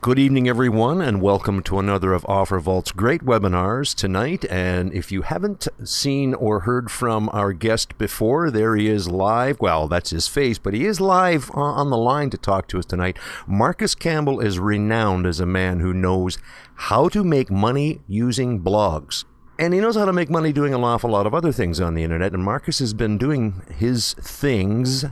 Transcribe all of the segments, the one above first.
Good evening, everyone, and welcome to another of OfferVault's great webinars tonight. And if you haven't seen or heard from our guest before, there he is live. Well, that's his face, but he is live on the line to talk to us tonight. Marcus Campbell is renowned as a man who knows how to make money using blogs. And he knows how to make money doing an awful lot of other things on the internet. And Marcus has been doing his things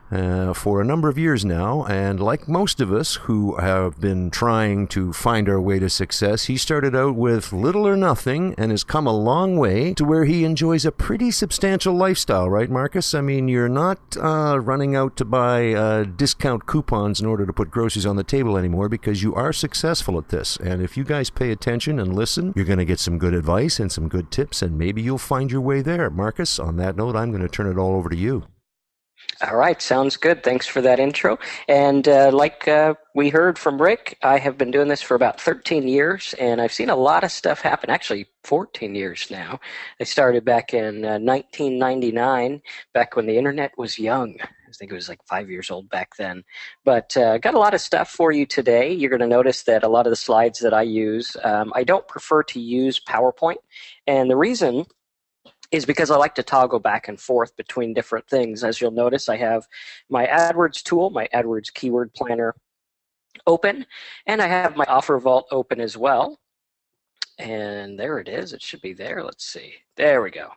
for a number of years now, and like most of us who have been trying to find our way to success, he started out with little or nothing and has come a long way to where he enjoys a pretty substantial lifestyle, right, Marcus? I mean, you're not running out to buy discount coupons in order to put groceries on the table anymore, because you are successful at this. And if you guys pay attention and listen, you're going to get some good advice and some good tips, and maybe you'll find your way there. Marcus, on that note, I'm going to turn it all over to you. All right, sounds good. Thanks for that intro. And like we heard from Rick, I have been doing this for about 13 years, and I've seen a lot of stuff happen, actually 14 years now. I started back in 1999, back when the internet was young. I think it was like 5 years old back then. But got a lot of stuff for you today. You're going to notice that a lot of the slides that I use, I don't prefer to use PowerPoint. And the reason is because I like to toggle back and forth between different things. As you'll notice, I have my AdWords tool, my AdWords Keyword Planner open, and I have my OfferVault open as well. And there it is. It should be there. Let's see. There we go.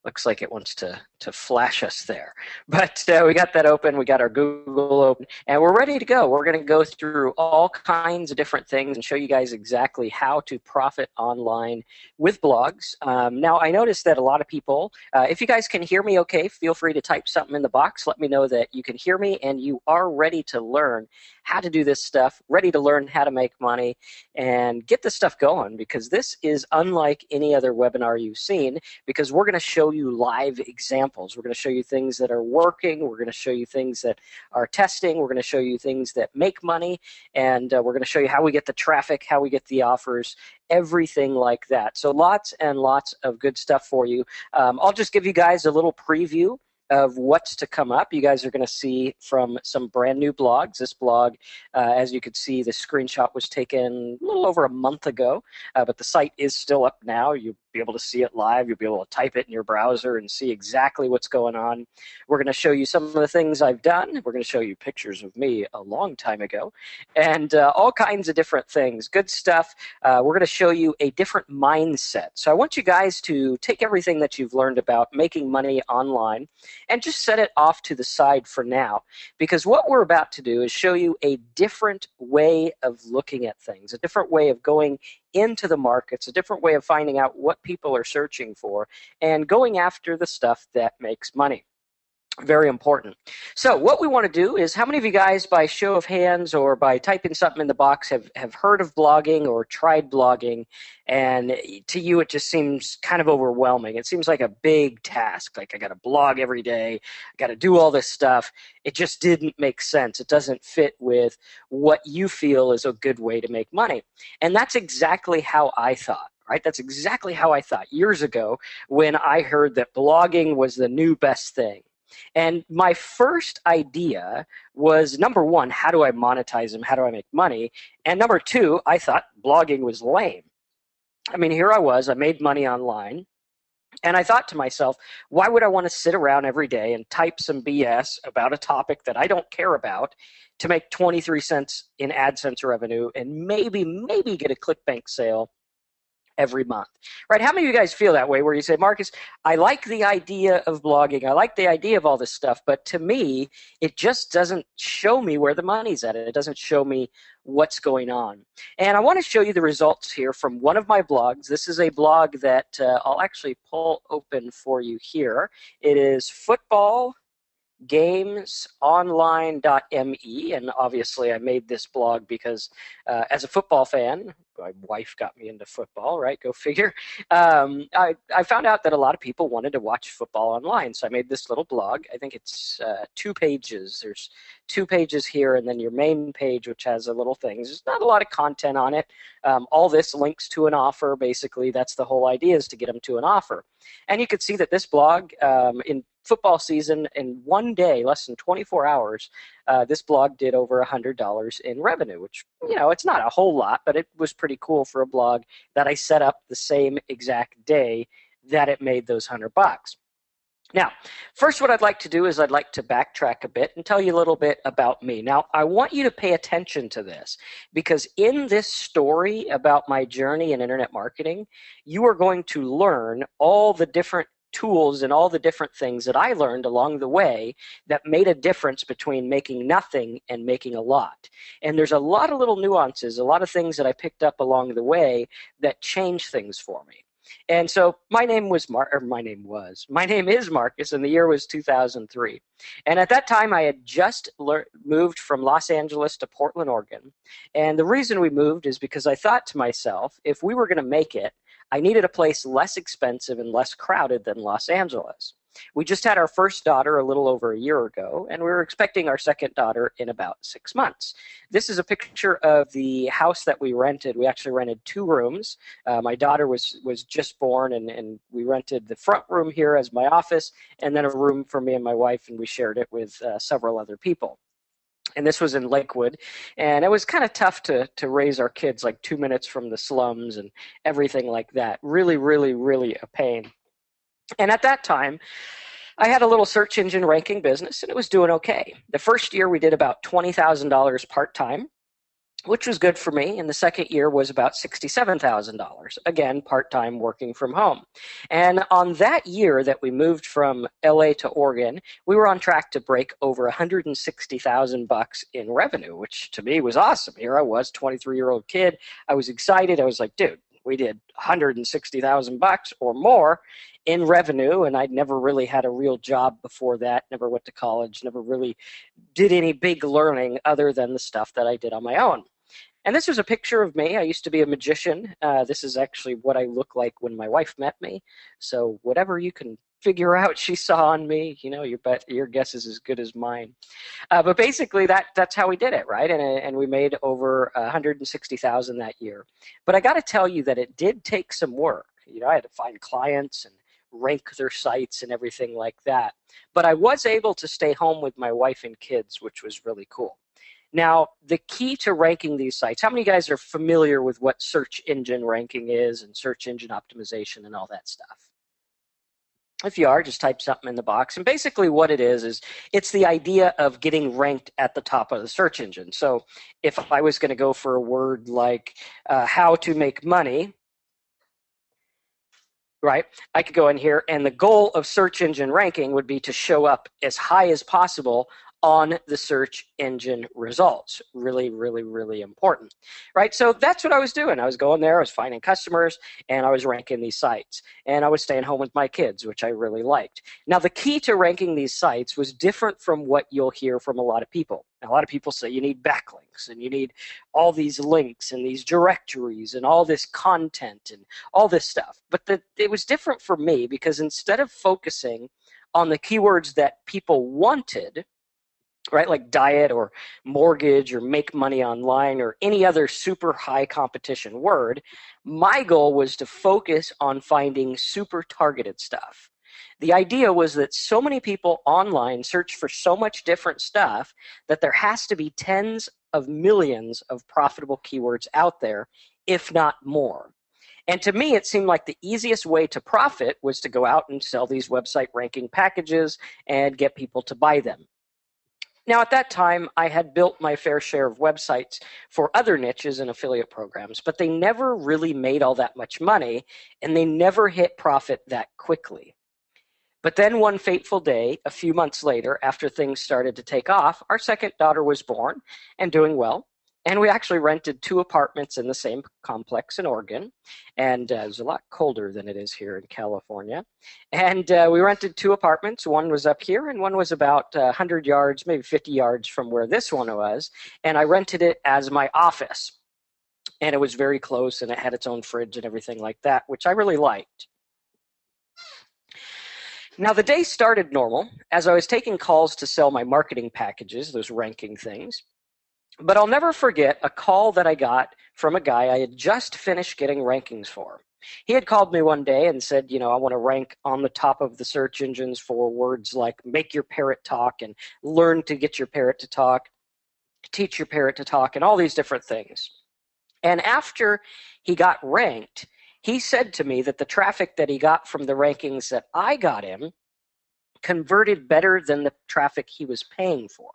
Looks like it wants to flash us there. But we got that open. We got our Google open. And we're ready to go. We're going to go through all kinds of different things and show you guys exactly how to profit online with blogs. Now, I noticed that a lot of people, if you guys can hear me okay, feel free to type something in the box. Let me know that you can hear me and you are ready to learn how to do this stuff, ready to learn how to make money, and get this stuff going, because this is unlike any other webinar you've seen, because we're going to show you live examples. We're going to show you things that are working. We're going to show you things that are testing. We're going to show you things that make money, and we're going to show you how we get the traffic, how we get the offers, everything like that. So lots and lots of good stuff for you. I'll just give you guys a little preview of what's to come up. You guys are going to see from some brand new blogs. This blog, as you could see, the screenshot was taken a little over a month ago, but the site is still up now. You'll be able to see it live. You'll be able to type it in your browser and see exactly what's going on. We're going to show you some of the things I've done. We're going to show you pictures of me a long time ago, and all kinds of different things. Good stuff. We're going to show you a different mindset. So I want you guys to take everything that you've learned about making money online and just set it off to the side for now, because what we're about to do is show you a different way of looking at things, a different way of going into the markets, a different way of finding out what people are searching for, and going after the stuff that makes money. Very important. So what we want to do is, how many of you guys, by show of hands or by typing something in the box, have heard of blogging or tried blogging, and to you it just seems kind of overwhelming? It seems like a big task. Like, I got to blog every day. I got to do all this stuff. It just didn't make sense. It doesn't fit with what you feel is a good way to make money. And that's exactly how I thought. Right? That's exactly how I thought years ago when I heard that blogging was the new best thing. And my first idea was, number one, how do I monetize them? How do I make money? And number two, I thought blogging was lame. I mean, here I was, I made money online, and I thought to myself, why would I want to sit around every day and type some BS about a topic that I don't care about to make 23 cents in AdSense revenue and maybe get a ClickBank sale every month, right? How many of you guys feel that way, where you say, Marcus, I like the idea of blogging, I like the idea of all this stuff, but to me, it just doesn't show me where the money's at. It doesn't show me what's going on. And I want to show you the results here from one of my blogs. This is a blog that I'll actually pull open for you here. It is footballgamesonline.me, and obviously I made this blog because as a football fan, my wife got me into football, right? Go figure. I found out that a lot of people wanted to watch football online, so I made this little blog. I think it's 2 pages. There's 2 pages here, and then your main page, which has a little things. There's not a lot of content on it. All this links to an offer. Basically, that's the whole idea, is to get them to an offer. And you could see that this blog, in football season, in one day, less than 24 hours, this blog did over $100 in revenue, which, it's not a whole lot, but it was pretty cool for a blog that I set up the same exact day that it made those $100. Now, first, what I'd like to do is I'd like to backtrack a bit and tell you a little bit about me. Now, I want you to pay attention to this, because in this story about my journey in internet marketing, you are going to learn all the different tools and all the different things that I learned along the way that made a difference between making nothing and making a lot. And there's a lot of little nuances, a lot of things that I picked up along the way that changed things for me. And so my name is Marcus, and the year was 2003. And at that time, I had just moved from Los Angeles to Portland, Oregon. And the reason we moved is because I thought to myself, if we were going to make it, I needed a place less expensive and less crowded than Los Angeles. We just had our first daughter a little over a year ago, and we were expecting our second daughter in about 6 months. This is a picture of the house that we rented. We actually rented 2 rooms. My daughter was just born, and we rented the front room here as my office, and then a room for me and my wife, and we shared it with several other people. And this was in Lakewood, and it was kind of tough to raise our kids, like 2 minutes from the slums and everything like that. Really, really, really a pain. And at that time, I had a little search engine ranking business, and it was doing okay. The first year, we did about $20,000 part-time, which was good for me. And the second year was about $67,000, again, part-time, working from home. And on that year that we moved from LA to Oregon, we were on track to break over $160,000 in revenue, which to me was awesome. Here I was, 23-year-old kid. I was excited. I was like, dude, we did $160,000 or more in revenue, and I'd never really had a real job before that, never went to college, never really did any big learning other than the stuff that I did on my own. And this was a picture of me. I used to be a magician. This is actually what I look like when my wife met me. So whatever you can figure out she saw on me, your guess is as good as mine. But basically, that's how we did it, right? And we made over $160,000 that year. But I got to tell you that it did take some work. I had to find clients and rank their sites and everything like that. But I was able to stay home with my wife and kids, which was really cool. Now, the key to ranking these sites, how many of you guys are familiar with what search engine ranking is and search engine optimization and all that stuff? If you are, just type something in the box. And basically what it is it's the idea of getting ranked at the top of the search engine. So if I was going to go for a word like how to make money, right, I could go in here, and the goal of search engine ranking would be to show up as high as possible on the search engine results. Really, really, really important, right? So that's what I was doing. I was going there, I was finding customers, and I was ranking these sites. And I was staying home with my kids, which I really liked. Now, the key to ranking these sites was different from what you'll hear from a lot of people. Now, a lot of people say you need backlinks, and you need all these links and these directories and all this content and all this stuff. But it was different for me, because instead of focusing on the keywords that people wanted, right, like diet or mortgage or make money online or any other super high competition word, my goal was to focus on finding super targeted stuff. The idea was that so many people online search for so much different stuff that there has to be tens of millions of profitable keywords out there, if not more. And to me, it seemed like the easiest way to profit was to go out and sell these website ranking packages and get people to buy them. Now, at that time, I had built my fair share of websites for other niches and affiliate programs, but they never really made all that much money, and they never hit profit that quickly. But then one fateful day, a few months later, after things started to take off, our second daughter was born and doing well. And we actually rented 2 apartments in the same complex in Oregon. And it was a lot colder than it is here in California. And we rented 2 apartments. One was up here, and one was about 100 yards, maybe 50 yards from where this one was. And I rented it as my office. And it was very close, and it had its own fridge and everything like that, which I really liked. Now, the day started normal as I was taking calls to sell my marketing packages, those ranking things. But I'll never forget a call that I got from a guy I had just finished getting rankings for. He had called me one day and said, I want to rank on the top of the search engines for words like make your parrot talk and learn to get your parrot to talk, teach your parrot to talk, and all these different things. And after he got ranked, he said to me that the traffic that he got from the rankings that I got him converted better than the traffic he was paying for,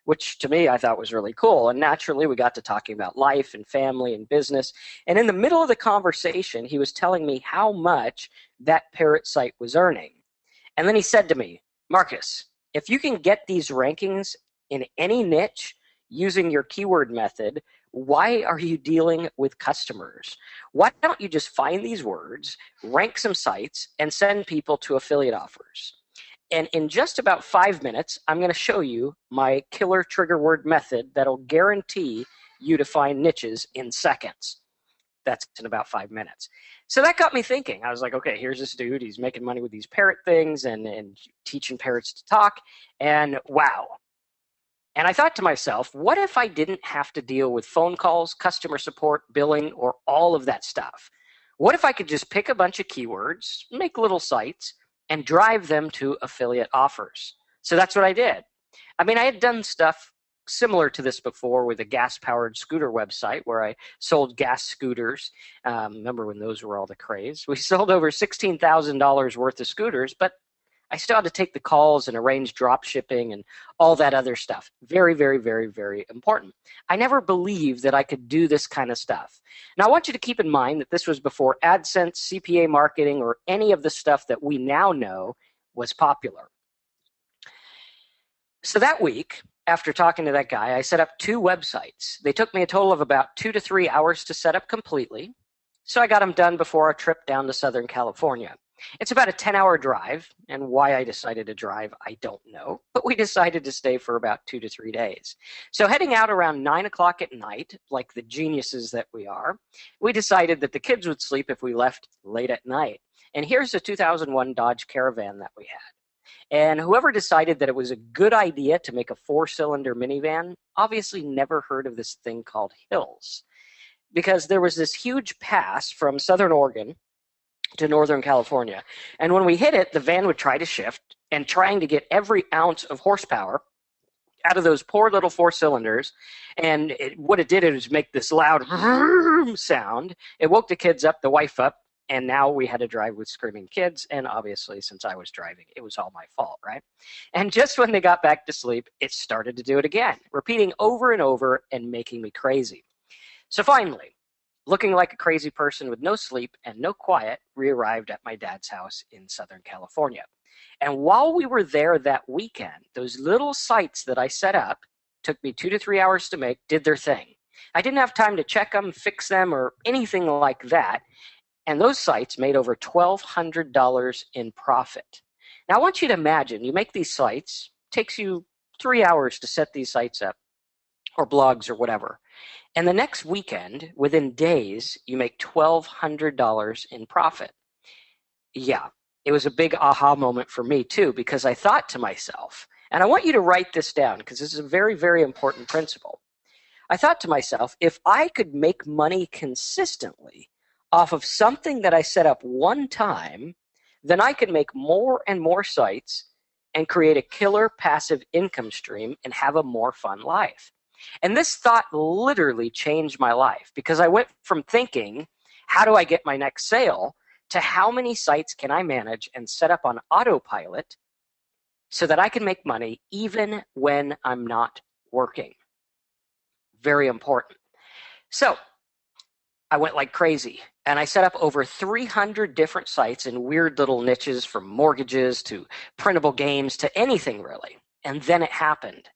which to me I thought was really cool. And naturally, we got to talking about life and family and business. And in the middle of the conversation, he was telling me how much that parrot site was earning. And then he said to me, Marcus, if you can get these rankings in any niche using your keyword method, why are you dealing with customers? Why don't you just find these words, rank some sites, and send people to affiliate offers? And in just about 5 minutes, I'm going to show you my killer trigger word method that'll guarantee you to find niches in seconds. That's in about 5 minutes. So that got me thinking. I was like, okay, here's this dude. He's making money with these parrot things and teaching parrots to talk. And wow. And I thought to myself, what if I didn't have to deal with phone calls, customer support, billing, or all of that stuff? What if I could just pick a bunch of keywords, make little sites, and drive them to affiliate offers? So that's what I did. I mean, I had done stuff similar to this before with a gas-powered scooter website where I sold gas scooters. Remember when those were all the craze? We sold over $16,000 worth of scooters, but I still had to take the calls and arrange drop shipping and all that other stuff. Very, very, very, very important. I never believed that I could do this kind of stuff. Now, I want you to keep in mind that this was before AdSense, CPA marketing, or any of the stuff that we now know was popular. So that week, after talking to that guy, I set up 2 websites. They took me a total of about 2 to 3 hours to set up completely. So I got them done before our trip down to Southern California. It's about a 10-hour drive, and why I decided to drive, I don't know, but we decided to stay for about 2 to 3 days. So heading out around 9 o'clock at night, like the geniuses that we are, we decided that the kids would sleep if we left late at night. And here's a 2001 Dodge Caravan that we had. And whoever decided that it was a good idea to make a 4-cylinder minivan obviously never heard of this thing called hills, because there was this huge pass from Southern Oregon to Northern California. And when we hit it, the van would try to shift, and trying to get every ounce of horsepower out of those poor little 4 cylinders. And what it did is make this loud sound. It woke the kids up, the wife up, and now we had to drive with screaming kids. And obviously, since I was driving, it was all my fault, right? And just when they got back to sleep, it started to do it again, repeating over and over and making me crazy. So finally, looking like a crazy person with no sleep and no quiet, we arrived at my dad's house in Southern California. And while we were there that weekend, those little sites that I set up, took me 2 to 3 hours to make, did their thing. I didn't have time to check them, fix them, or anything like that. And those sites made over $1,200 in profit. Now, I want you to imagine, you make these sites, takes you 3 hours to set these sites up, or blogs or whatever. And the next weekend, within days, you make $1,200 in profit. Yeah, it was a big aha moment for me too, because I thought to myself, and I want you to write this down because this is a very, very important principle. I thought to myself, if I could make money consistently off of something that I set up one time, then I could make more and more sites and create a killer passive income stream and have a more fun life. And this thought literally changed my life, because I went from thinking, how do I get my next sale, to how many sites can I manage and set up on autopilot so that I can make money even when I'm not working. Very important. So I went like crazy, and I set up over 300 different sites in weird little niches, from mortgages to printable games to anything really. And then it happened.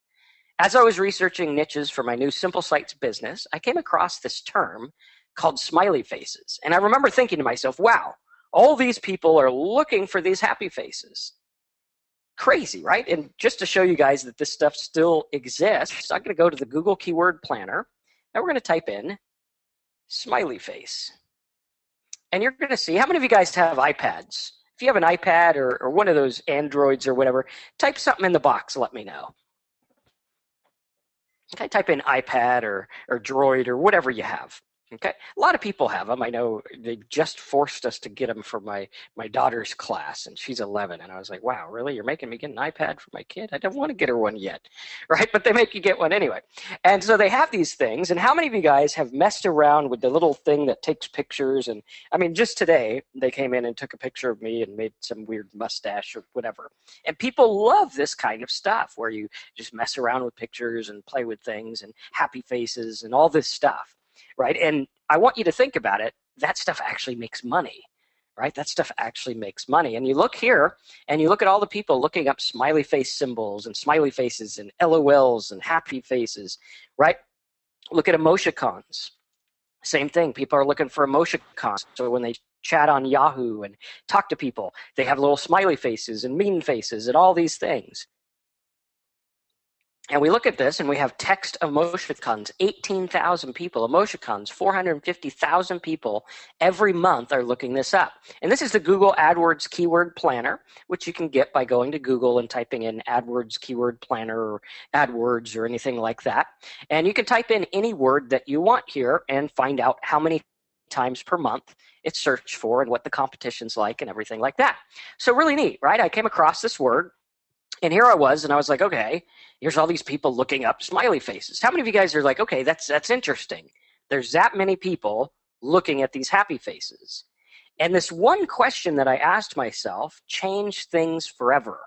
As I was researching niches for my new Simple Sites business, I came across this term called smiley faces. And I remember thinking to myself, wow, all these people are looking for these happy faces. Crazy, right? And just to show you guys that this stuff still exists, I'm going to go to the Google Keyword Planner, and we're going to type in smiley face. And you're going to see, how many of you guys have iPads? If you have an iPad or one of those Androids or whatever, type something in the box, let me know. Okay, type in iPad or Droid or whatever you have. Okay, a lot of people have them. I know they just forced us to get them for my daughter's class, and she's 11. And I was like, "Wow, really? You're making me get an iPad for my kid? I don't want to get her one yet, right?" But they make you get one anyway. And so they have these things. And how many of you guys have messed around with the little thing that takes pictures? And I mean, just today they came in and took a picture of me and made some weird mustache or whatever. And people love this kind of stuff where you just mess around with pictures and play with things and happy faces and all this stuff, right? And I want you to think about it. That stuff actually makes money, right? That stuff actually makes money. And you look here and you look at all the people looking up smiley face symbols and smiley faces and LOLs and happy faces, right? Look at emoticons. Same thing. People are looking for emoticons. So when they chat on Yahoo and talk to people, they have little smiley faces and mean faces and all these things. And we look at this and we have text emoticons, 18,000 people, emoticons, 450,000 people every month are looking this up. And this is the Google AdWords Keyword Planner, which you can get by going to Google and typing in AdWords Keyword Planner or AdWords or anything like that. And you can type in any word that you want here and find out how many times per month it's searched for and what the competition's like and everything like that. So really neat, right? I came across this word. And here I was, and I was like, okay, here's all these people looking up smiley faces. How many of you guys are like, okay, that's interesting. There's that many people looking at these happy faces. And this one question that I asked myself changed things forever.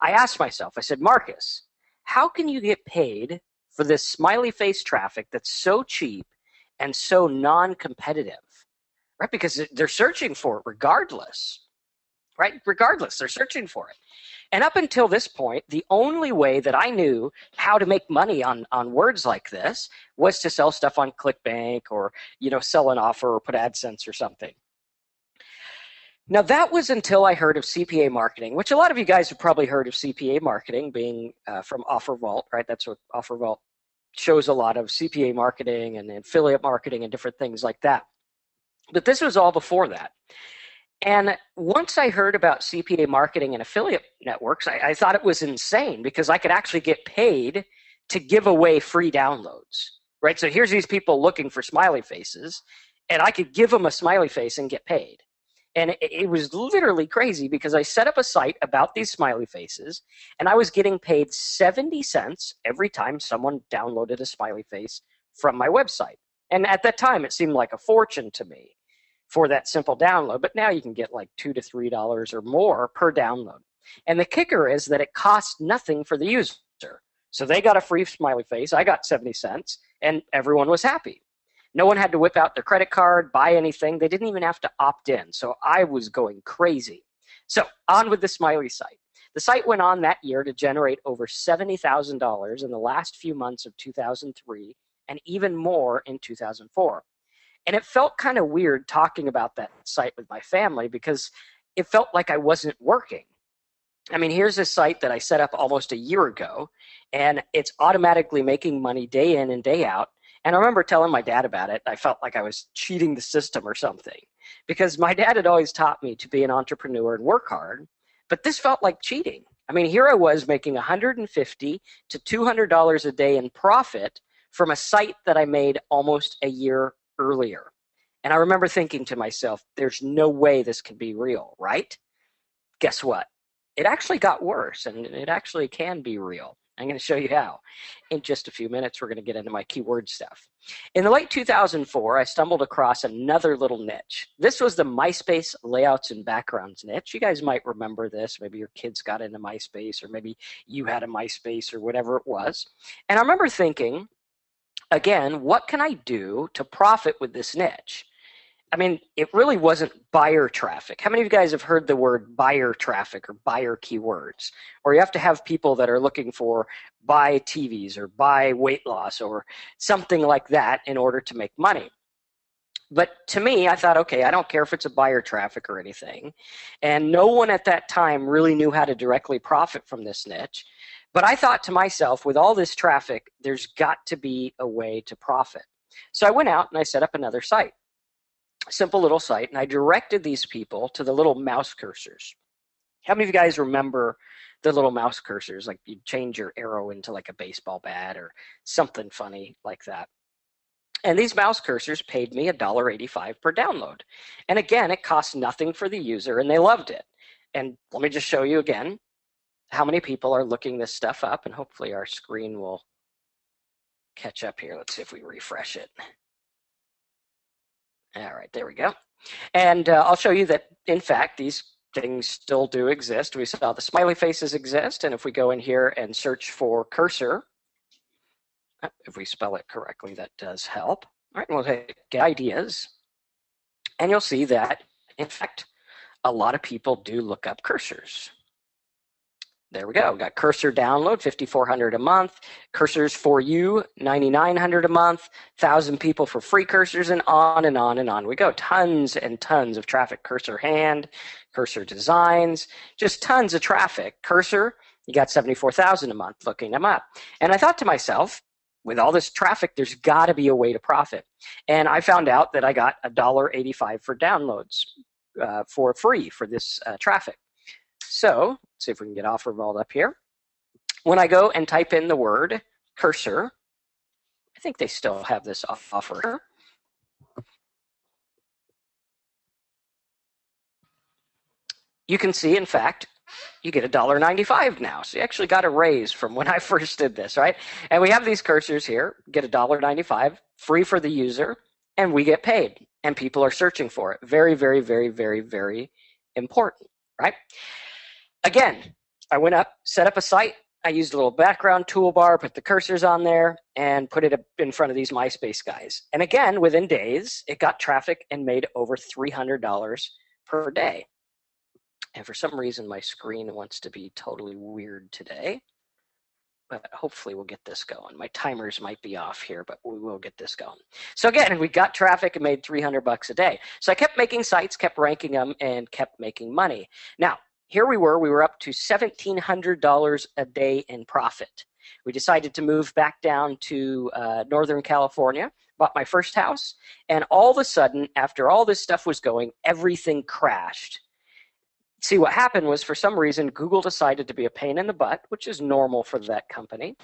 I asked myself, I said, Marcus, how can you get paid for this smiley face traffic that's so cheap and so non-competitive? Right? Because they're searching for it regardless. Right? Regardless, they're searching for it. And up until this point, the only way that I knew how to make money on words like this was to sell stuff on ClickBank or, sell an offer or put AdSense or something. Now, that was until I heard of CPA marketing, which a lot of you guys have probably heard of CPA marketing being from OfferVault, right? That's what OfferVault shows, a lot of CPA marketing and affiliate marketing and different things like that. But this was all before that. And once I heard about CPA marketing and affiliate networks, I thought it was insane because I could actually get paid to give away free downloads, right? So here's these people looking for smiley faces, and I could give them a smiley face and get paid. And it was literally crazy because I set up a site about these smiley faces, and I was getting paid 70 cents every time someone downloaded a smiley face from my website. And at that time, it seemed like a fortune to me for that simple download, but now you can get like $2 to $3 or more per download. And the kicker is that it costs nothing for the user. So they got a free smiley face, I got 70 cents, and everyone was happy. No one had to whip out their credit card, buy anything. They didn't even have to opt in. So I was going crazy. So on with the smiley site. The site went on that year to generate over $70,000 in the last few months of 2003 and even more in 2004. And it felt kind of weird talking about that site with my family because it felt like I wasn't working. I mean, here's a site that I set up almost a year ago, and it's automatically making money day in and day out. And I remember telling my dad about it. I felt like I was cheating the system or something because my dad had always taught me to be an entrepreneur and work hard, but this felt like cheating. I mean, here I was making $150 to $200 a day in profit from a site that I made almost a year earlier. And I remember thinking to myself, there's no way this can be real, right? Guess what? It actually got worse, and it actually can be real. I'm going to show you how. In just a few minutes, we're going to get into my keyword stuff. In the late 2004, I stumbled across another little niche. This was the MySpace layouts and backgrounds niche. You guys might remember this. Maybe your kids got into MySpace, or maybe you had a MySpace or whatever it was. And I remember thinking, again, what can I do to profit with this niche? I mean, it really wasn't buyer traffic. How many of you guys have heard the word buyer traffic or buyer keywords? Or you have to have people that are looking for buy TVs or buy weight loss or something like that in order to make money. But to me, I thought, okay, I don't care if it's a buyer traffic or anything. And no one at that time really knew how to directly profit from this niche. But I thought to myself, with all this traffic, there's got to be a way to profit. So I went out and I set up another site. Simple little site, and I directed these people to the little mouse cursors. How many of you guys remember the little mouse cursors? Like you change your arrow into like a baseball bat or something funny like that. And these mouse cursors paid me $1.85 per download. And again, it cost nothing for the user, and they loved it. And let me just show you again how many people are looking this stuff up, and hopefully our screen will catch up here. Let's see if we refresh it. All right, there we go. And I'll show you that, in fact, these things still do exist. We saw the smiley faces exist, and if we go in here and search for cursor, if we spell it correctly, that does help. All right, we'll hit get ideas, and you'll see that, in fact, a lot of people do look up cursors. There we go. We got cursor download, 5,400 a month. Cursors for you, 9,900 a month. 1,000 people for free cursors, and on and on and on we go. Tons and tons of traffic. Cursor hand, cursor designs, just tons of traffic. Cursor, you got 74,000 a month looking them up. And I thought to myself, with all this traffic, there's got to be a way to profit. And I found out that I got $1.85 for downloads for free for this traffic. So let's see if we can get OfferVault up here. When I go and type in the word cursor, I think they still have this offer. You can see, in fact, you get $1.95 now. So you actually got a raise from when I first did this, right? And we have these cursors here, get $1.95, free for the user, and we get paid. And people are searching for it. Very, very, very, very, very important, right? Again, I went up, set up a site. I used a little background toolbar, put the cursors on there, and put it in front of these MySpace guys. And again, within days, it got traffic and made over $300 per day. And for some reason, my screen wants to be totally weird today. But hopefully we'll get this going. My timers might be off here, but we will get this going. So again, we got traffic and made $300 a day. So I kept making sites, kept ranking them, and kept making money. Now, here we were up to $1,700 a day in profit. We decided to move back down to Northern California, bought my first house, and all of a sudden, after all this stuff was going, everything crashed. See, what happened was, for some reason, Google decided to be a pain in the butt, which is normal for that company.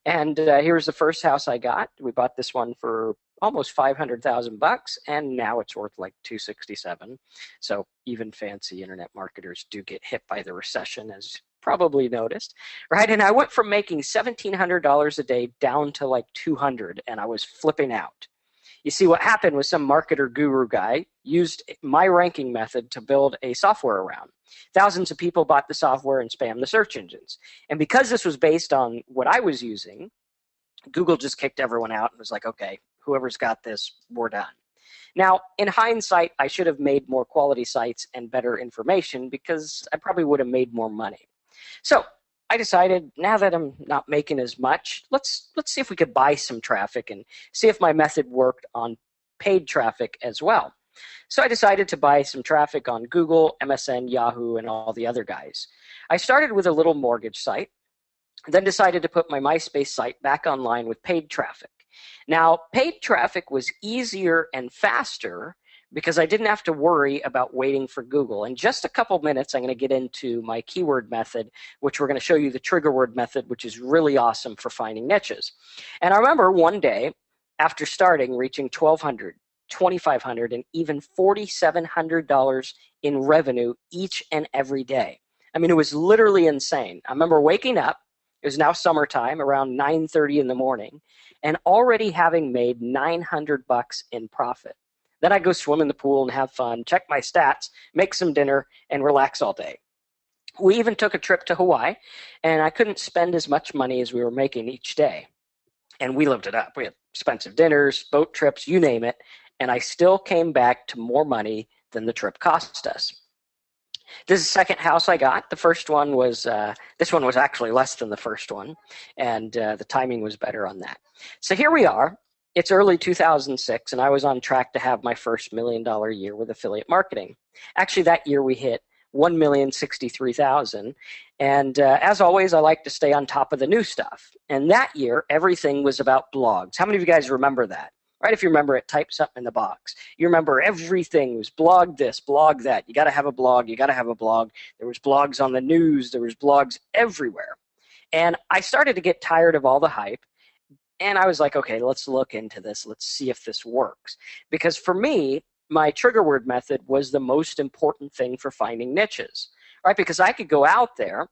And here's the first house I got. We bought this one for almost $500,000, and now it's worth like $267. So even fancy internet marketers do get hit by the recession, as probably noticed, right? And I went from making $1,700 a day down to like $200, and I was flipping out. You see, what happened was some marketer guru guy used my ranking method to build a software around. Thousands of people bought the software and spammed the search engines. And because this was based on what I was using, Google just kicked everyone out and was like, okay, whoever's got this, we're done. Now, in hindsight, I should have made more quality sites and better information because I probably would have made more money. So I decided, now that I'm not making as much, let's see if we could buy some traffic and see if my method worked on paid traffic as well. So I decided to buy some traffic on Google, MSN, Yahoo, and all the other guys. I started with a little mortgage site, then decided to put my MySpace site back online with paid traffic. Now, paid traffic was easier and faster because I didn't have to worry about waiting for Google. In just a couple minutes, I'm going to get into my keyword method, which we're going to show you the trigger word method, which is really awesome for finding niches. And I remember one day, after starting, reaching $1,200, $2,500, and even $4,700 in revenue each and every day. I mean, it was literally insane. I remember waking up, it was now summertime, around 9:30 in the morning, and already having made $900 in profit. Then I'd go swim in the pool and have fun, check my stats, make some dinner, and relax all day. We even took a trip to Hawaii, and I couldn't spend as much money as we were making each day. And we lived it up. We had expensive dinners, boat trips, you name it, and I still came back to more money than the trip cost us. This is the second house I got. The first one was, this one was actually less than the first one, and the timing was better on that. So here we are. It's early 2006, and I was on track to have my first $1 million year with affiliate marketing. Actually, that year we hit $1,063,000. And as always, I like to stay on top of the new stuff. And that year, everything was about blogs. How many of you guys remember that? Right? If you remember it, type something in the box. You remember everything was blog this, blog that. You got to have a blog. You got to have a blog. There was blogs on the news. There was blogs everywhere. And I started to get tired of all the hype. And I was like, okay, let's look into this. Let's see if this works. Because for me, my trigger word method was the most important thing for finding niches, right? Because I could go out there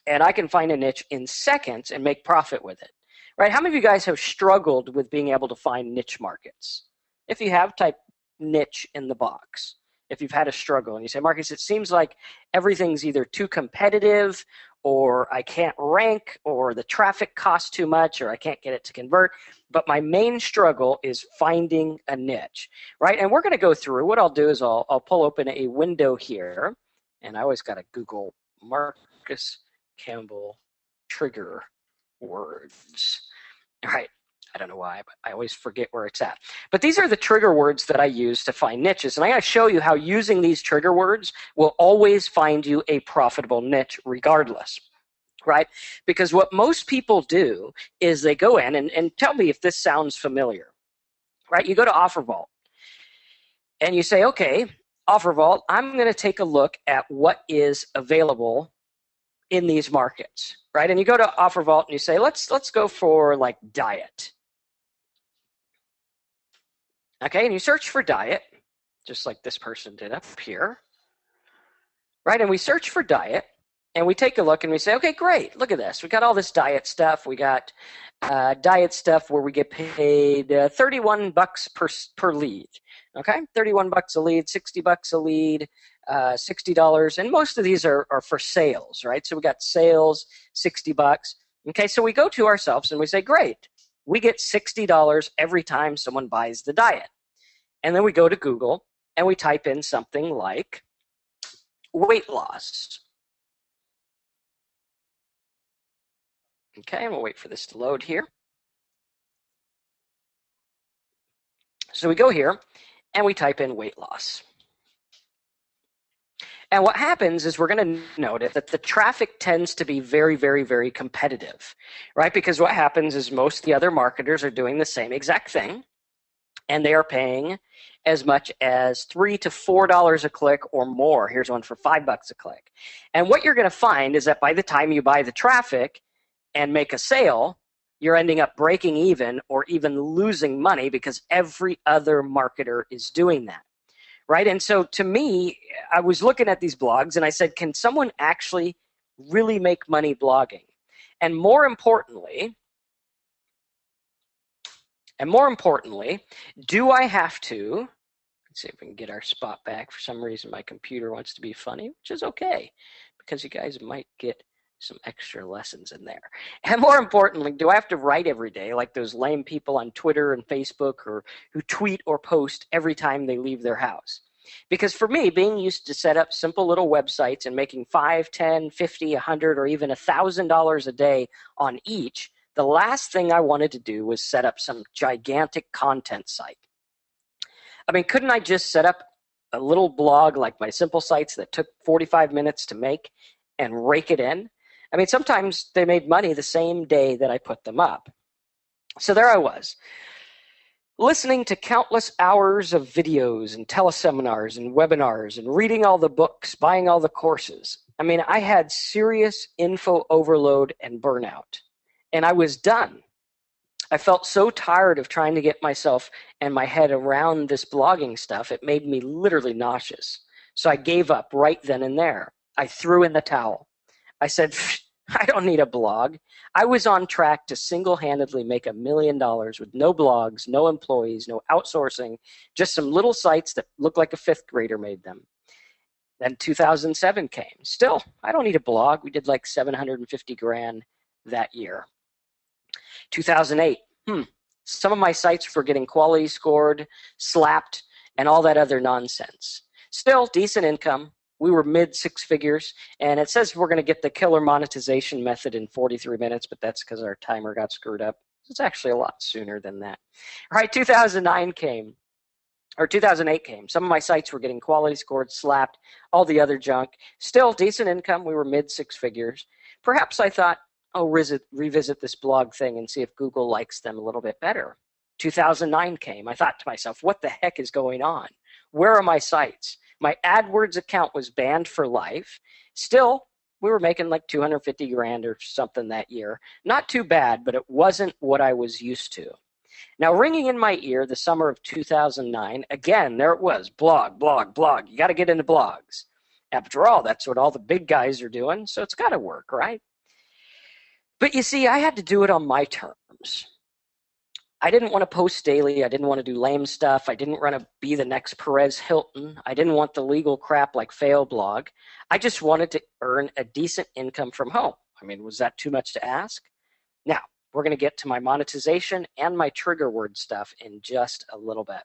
and I can find a niche in seconds and make profit with it, right? How many of you guys have struggled with being able to find niche markets? If you have, type niche in the box. If you've had a struggle and you say, Marcus, it seems like everything's either too competitive or I can't rank or the traffic costs too much or I can't get it to convert. But my main struggle is finding a niche, right? And we're going to go through. What I'll do is I'll pull open a window here. And I always got to Google Marcus Campbell trigger words. All right. I don't know why, but I always forget where it's at. But these are the trigger words that I use to find niches. And I'm going to show you how using these trigger words will always find you a profitable niche regardless, right? Because what most people do is they go in, and tell me if this sounds familiar, right? You go to OfferVault and you say, okay, OfferVault, I'm going to take a look at what is available in these markets, right? And you go to OfferVault and you say, let's go for like diet. Okay, and you search for diet, just like this person did up here, right? And we search for diet, and we take a look, and we say, okay, great, look at this. We got all this diet stuff. We got diet stuff where we get paid $31 per lead. Okay, $31 a lead, $60 a lead, $60, and most of these are for sales, right? So we got sales, $60. Okay, so we go to ourselves and we say, great, we get $60 every time someone buys the diet. And then we go to Google and we type in something like weight loss. Okay, and we'll wait for this to load here. So we go here and we type in weight loss. And what happens is we're going to notice that the traffic tends to be very, very, very competitive, right? Because what happens is most of the other marketers are doing the same exact thing, and they are paying as much as $3 to $4 a click or more. Here's one for $5 a click. And what you're going to find is that by the time you buy the traffic and make a sale, you're ending up breaking even or even losing money because every other marketer is doing that. Right? And so to me, I was looking at these blogs and I said, can someone actually really make money blogging? And more importantly, do I have to, let's see if we can get our spot back. For some reason, my computer wants to be funny, which is okay, because you guys might get some extra lessons in there. And more importantly, do I have to write every day like those lame people on Twitter and Facebook or who tweet or post every time they leave their house? Because for me, being used to set up simple little websites and making $5, $10, $50, $100, or even $1,000 a day on each, the last thing I wanted to do was set up some gigantic content site. I mean, couldn't I just set up a little blog like my simple sites that took 45 minutes to make and rake it in? I mean, sometimes they made money the same day that I put them up. So there I was, listening to countless hours of videos and teleseminars and webinars and reading all the books, buying all the courses. I mean, I had serious info overload and burnout, and I was done. I felt so tired of trying to get myself and my head around this blogging stuff, it made me literally nauseous. So I gave up right then and there. I threw in the towel. I said, I don't need a blog. I was on track to single-handedly make $1 million with no blogs, no employees, no outsourcing, just some little sites that looked like a fifth grader made them. Then 2007 came. Still, I don't need a blog. We did like 750 grand that year. 2008, some of my sites were getting quality scored, slapped, and all that other nonsense. Still, decent income. We were mid six figures, and it says we're going to get the killer monetization method in 43 minutes, but that's because our timer got screwed up. It's actually a lot sooner than that. All right, 2008 came. Some of my sites were getting quality scored, slapped, all the other junk. Still, decent income. We were mid six figures. Perhaps I thought, I'll revisit this blog thing and see if Google likes them a little bit better. 2009 came. I thought to myself, what the heck is going on? Where are my sites? My AdWords account was banned for life. Still, we were making like 250 grand or something that year. Not too bad, but it wasn't what I was used to. Now, ringing in my ear, the summer of 2009, again, there it was, blog, blog, blog. You got to get into blogs. After all, that's what all the big guys are doing, so it's got to work, right? But you see, I had to do it on my terms. I didn't want to post daily. I didn't want to do lame stuff. I didn't want to be the next Perez Hilton. I didn't want the legal crap like Fail Blog. I just wanted to earn a decent income from home. I mean, was that too much to ask? Now, we're going to get to my monetization and my trigger word stuff in just a little bit.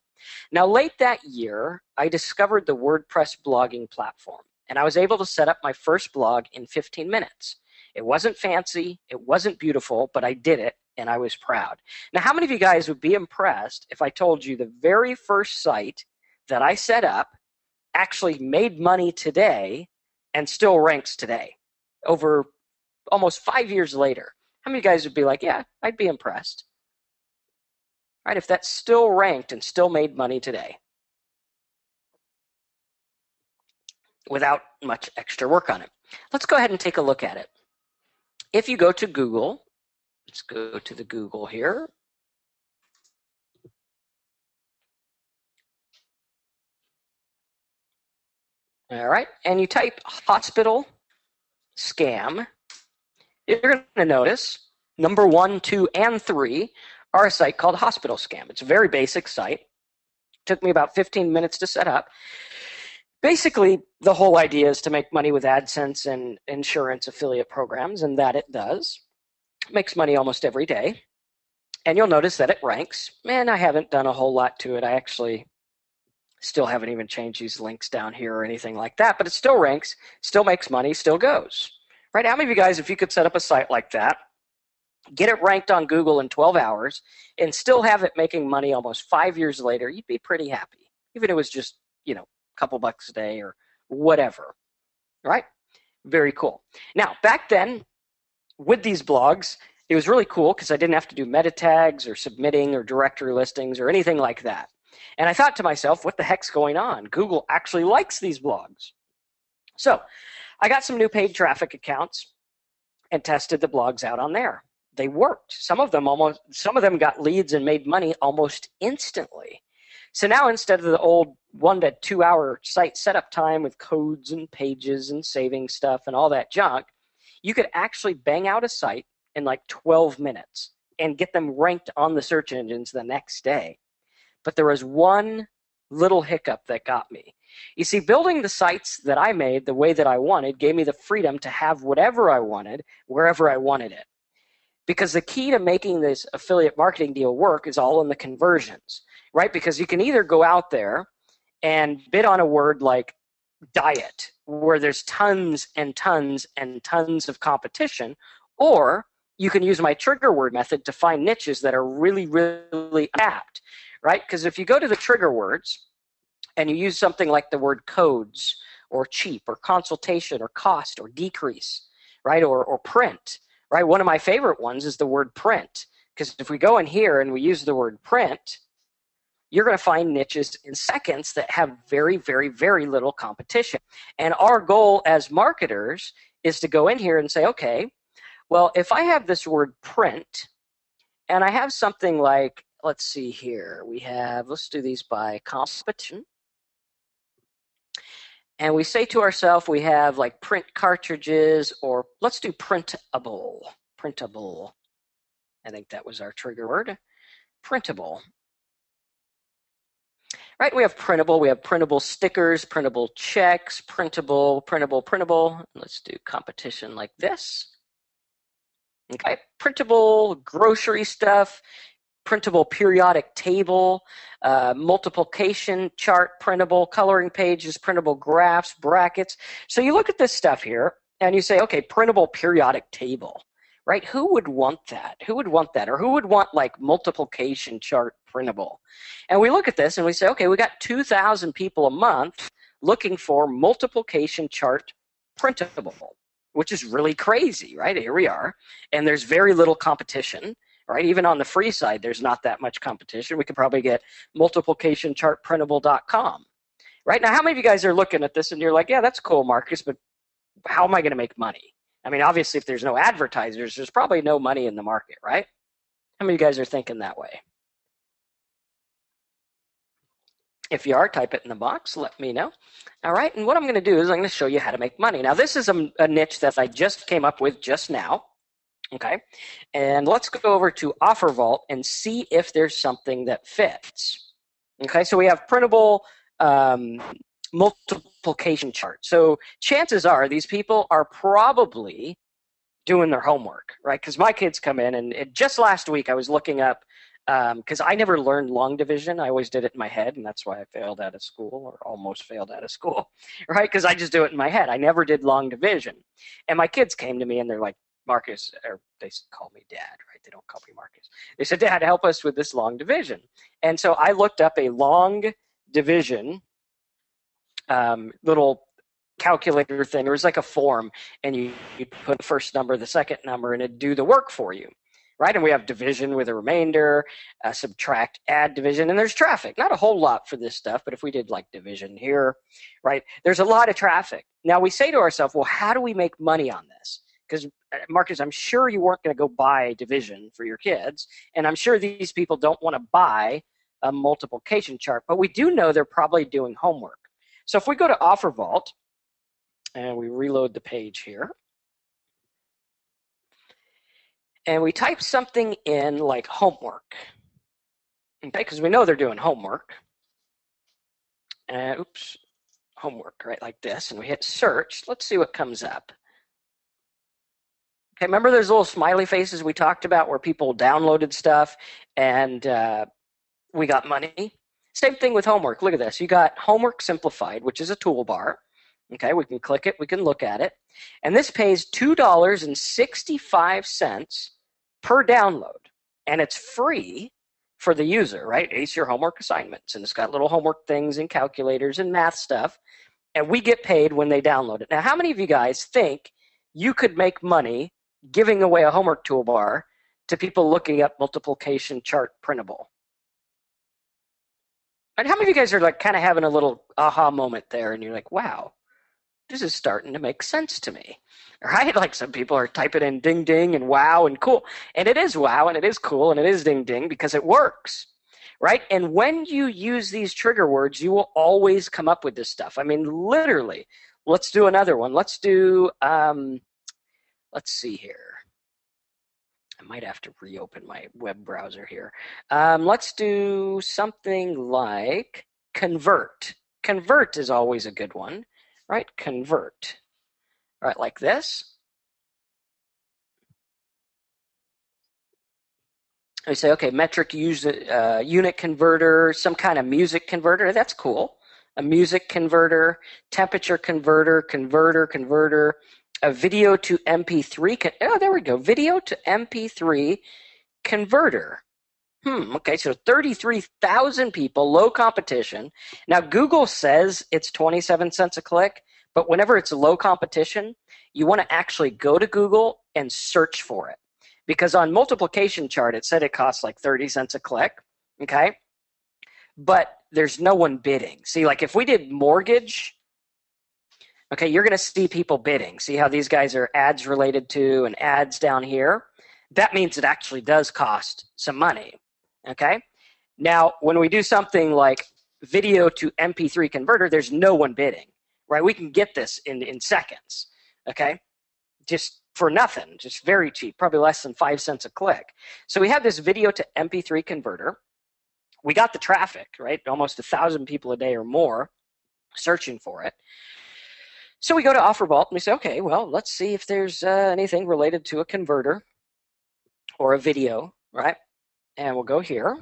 Now, late that year, I discovered the WordPress blogging platform, and I was able to set up my first blog in 15 minutes. It wasn't fancy, it wasn't beautiful, but I did it, and I was proud. Now, how many of you guys would be impressed if I told you the very first site that I set up actually made money today and still ranks today, over almost 5 years later? How many of you guys would be like, yeah, I'd be impressed? Right, if that still ranked and still made money today without much extra work on it. Let's go ahead and take a look at it. If you go to Google, let's go to the Google here. All right, and you type hospital scam, you're going to notice number 1, 2, and 3 are a site called Hospital Scam. It's a very basic site. It took me about 15 minutes to set up. Basically, the whole idea is to make money with AdSense and insurance affiliate programs, and that it does. It makes money almost every day. And you'll notice that it ranks. And I haven't done a whole lot to it. I actually still haven't even changed these links down here or anything like that, but it still ranks, still makes money, still goes. Right? How many of you guys, if you could set up a site like that, get it ranked on Google in 12 hours, and still have it making money almost 5 years later, you'd be pretty happy. Even if it was just, a couple bucks a day or whatever. Right? Very cool. Now, back then, with these blogs, it was really cool because I didn't have to do meta tags or submitting or directory listings or anything like that. And I thought to myself, what the heck's going on? Google actually likes these blogs. So I got some new paid traffic accounts and tested the blogs out on there. They worked. Some of them got leads and made money almost instantly. So now instead of the old 1 to 2 hour site setup time with codes and pages and saving stuff and all that junk, you could actually bang out a site in like 12 minutes and get them ranked on the search engines the next day. But there was one little hiccup that got me. You see, building the sites that I made the way that I wanted gave me the freedom to have whatever I wanted, wherever I wanted it. Because the key to making this affiliate marketing deal work is all in the conversions, right? Because you can either go out there and bid on a word like diet, where there's tons and tons and tons of competition, or you can use my trigger word method to find niches that are really, really apt, right? Because if you go to the trigger words and you use something like the word codes or cheap or consultation or cost or decrease, right, or print, right? One of my favorite ones is the word print, because if we go in here and we use the word print, you're going to find niches in seconds that have very, very, very little competition. And our goal as marketers is to go in here and say, okay, well, if I have this word print and I have something like, let's see here, let's do these by competition. And we say to ourselves, we have like print cartridges, or let's do printable. Printable. I think that was our trigger word. Printable. Right, we have printable. We have printable stickers, printable checks, printable. Let's do competition like this. Okay, printable grocery stuff, printable periodic table, multiplication chart, printable coloring pages, printable graphs, brackets. So you look at this stuff here and you say, okay, printable periodic table, right? Who would want that? Who would want that? Or who would want like multiplication chart printable? And we look at this and we say, okay, we got 2,000 people a month looking for multiplication chart printable, which is really crazy, right? Here we are. And there's very little competition. Right? Even on the free side, there's not that much competition. We could probably get multiplicationchartprintable.com. Right? Now, how many of you guys are looking at this and you're like, yeah, that's cool, Marcus, but how am I going to make money? I mean, obviously, if there's no advertisers, there's probably no money in the market, right? How many of you guys are thinking that way? If you are, type it in the box. Let me know. All right, and what I'm going to do is I'm going to show you how to make money. Now, this is a niche that I just came up with just now. Okay, and let's go over to OfferVault and see if there's something that fits. Okay, so we have printable multiplication chart. So chances are these people are probably doing their homework, right? Because my kids come in, and just last week I was looking up, because I never learned long division. I always did it in my head, and that's why I failed out of school, or almost failed out of school, right? Because I just do it in my head. I never did long division. And my kids came to me, and they're like, Marcus, or they call me Dad, right? They don't call me Marcus. They said, Dad, help us with this long division. And so I looked up a long division little calculator thing. It was like a form, and you put the first number, the second number, and it'd do the work for you, right? And we have division with a remainder, subtract, add division, and there's traffic. Not a whole lot for this stuff, but if we did like division here, right, there's a lot of traffic. Now we say to ourselves, well, how do we make money on this? Because Marcus, I'm sure you weren't going to go buy division for your kids, and I'm sure these people don't want to buy a multiplication chart, but we do know they're probably doing homework. So if we go to OfferVault and we reload the page here, and we type something in like homework, okay, because we know they're doing homework. Oops, homework, right, like this, and we hit search. Let's see what comes up. Okay, remember those little smiley faces we talked about where people downloaded stuff and we got money? Same thing with homework. Look at this. You got homework simplified, which is a toolbar. Okay, we can click it. We can look at it. And this pays $2.65 per download. And it's free for the user, right? Ace your homework assignments. And it's got little homework things and calculators and math stuff. And we get paid when they download it. Now, how many of you guys think you could make money giving away a homework toolbar to people looking up multiplication chart printable? And how many of you guys are like kind of having a little aha moment there, and you're like, wow, this is starting to make sense to me, right? Like some people are typing in ding ding and wow and cool. And it is wow and it is cool and it is ding ding because it works, right? And when you use these trigger words, you will always come up with this stuff. I mean, literally. Let's do another one. Let's do, let's see here. I might have to reopen my web browser here. Let's do something like convert. Convert is always a good one, right? Convert, right, like this. We say, okay, metric unit converter, some kind of music converter. That's cool. A music converter, temperature converter, converter. A video to MP3. Oh, there we go. Video to MP3 converter. Okay, so 33,000 people, low competition. Now, Google says it's 27 cents a click, but whenever it's low competition, you want to actually go to Google and search for it. Because on multiplication chart, it said it costs like 30 cents a click, okay? But there's no one bidding. See, like if we did mortgage, okay, you're going to see people bidding. See how these guys are ads related to and ads down here? That means it actually does cost some money, okay? Now, when we do something like video to MP3 converter, there's no one bidding, right? We can get this in seconds, okay? Just for nothing, just very cheap, probably less than 5 cents a click. So we have this video to MP3 converter. We got the traffic, right? Almost 1,000 people a day or more searching for it. So we go to OfferVault and we say, okay, well, let's see if there's anything related to a converter or a video, right? And we'll go here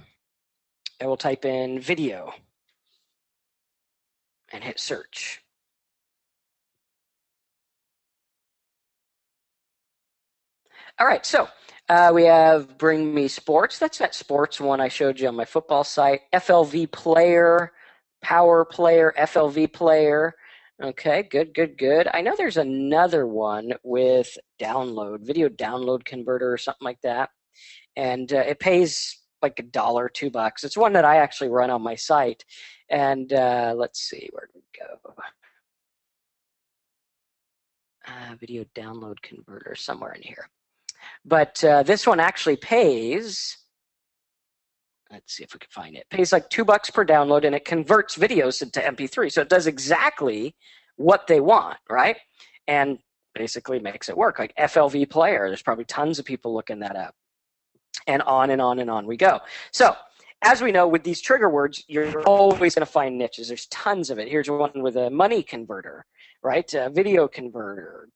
and we'll type in video and hit search. All right, so we have Bring Me Sports. That's that sports one I showed you on my football site. FLV Player, Power Player, FLV Player. Okay, good. I know there's another one with download, video download converter or something like that. And it pays like $1, $2. It's one that I actually run on my site. And let's see, where do we go? Video download converter somewhere in here. But this one actually pays, let's see if we can find it, pays like $2 per download, and it converts videos into MP3. So it does exactly what they want, right? And basically makes it work. Like FLV player, there's probably tons of people looking that up. And on and on and on we go. So as we know, with these trigger words, you're always going to find niches. There's tons of it. Here's one with a money converter, right? A video converter,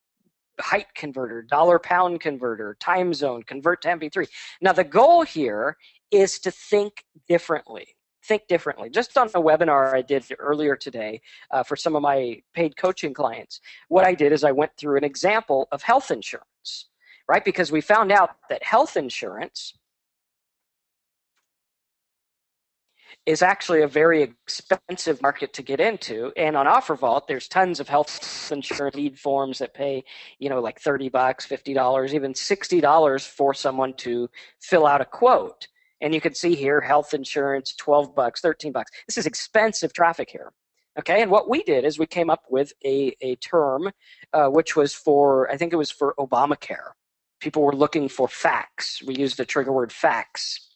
height converter, dollar pound converter, time zone, convert to MP3. Now the goal here is to think differently. Think differently. Just on a webinar I did earlier today for some of my paid coaching clients, what I did is I went through an example of health insurance, right? Because we found out that health insurance is actually a very expensive market to get into. And on OfferVault, there's tons of health insurance lead forms that pay, like $30, $50, even $60 for someone to fill out a quote. And you can see here, health insurance, $12, $13. This is expensive traffic here. Okay, and what we did is we came up with a term which was I think it was for Obamacare. People were looking for facts. We used the trigger word facts.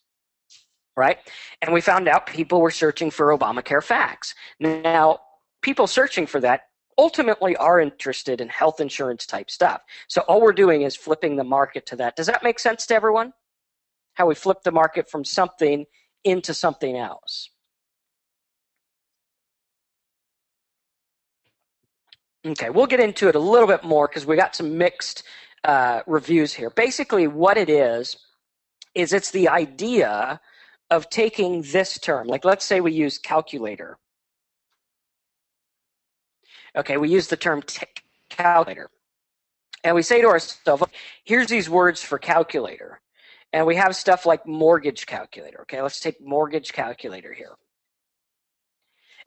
Right? And we found out people were searching for Obamacare facts. Now, people searching for that ultimately are interested in health insurance type stuff. So all we're doing is flipping the market to that. Does that make sense to everyone? How we flip the market from something into something else. Okay, we'll get into it a little bit more because we got some mixed reviews here. Basically, what it is it's the idea of taking this term, like let's say we use calculator. Okay, we use the term calculator. And we say to ourselves, here's these words for calculator. And we have stuff like mortgage calculator. Okay, let's take mortgage calculator here.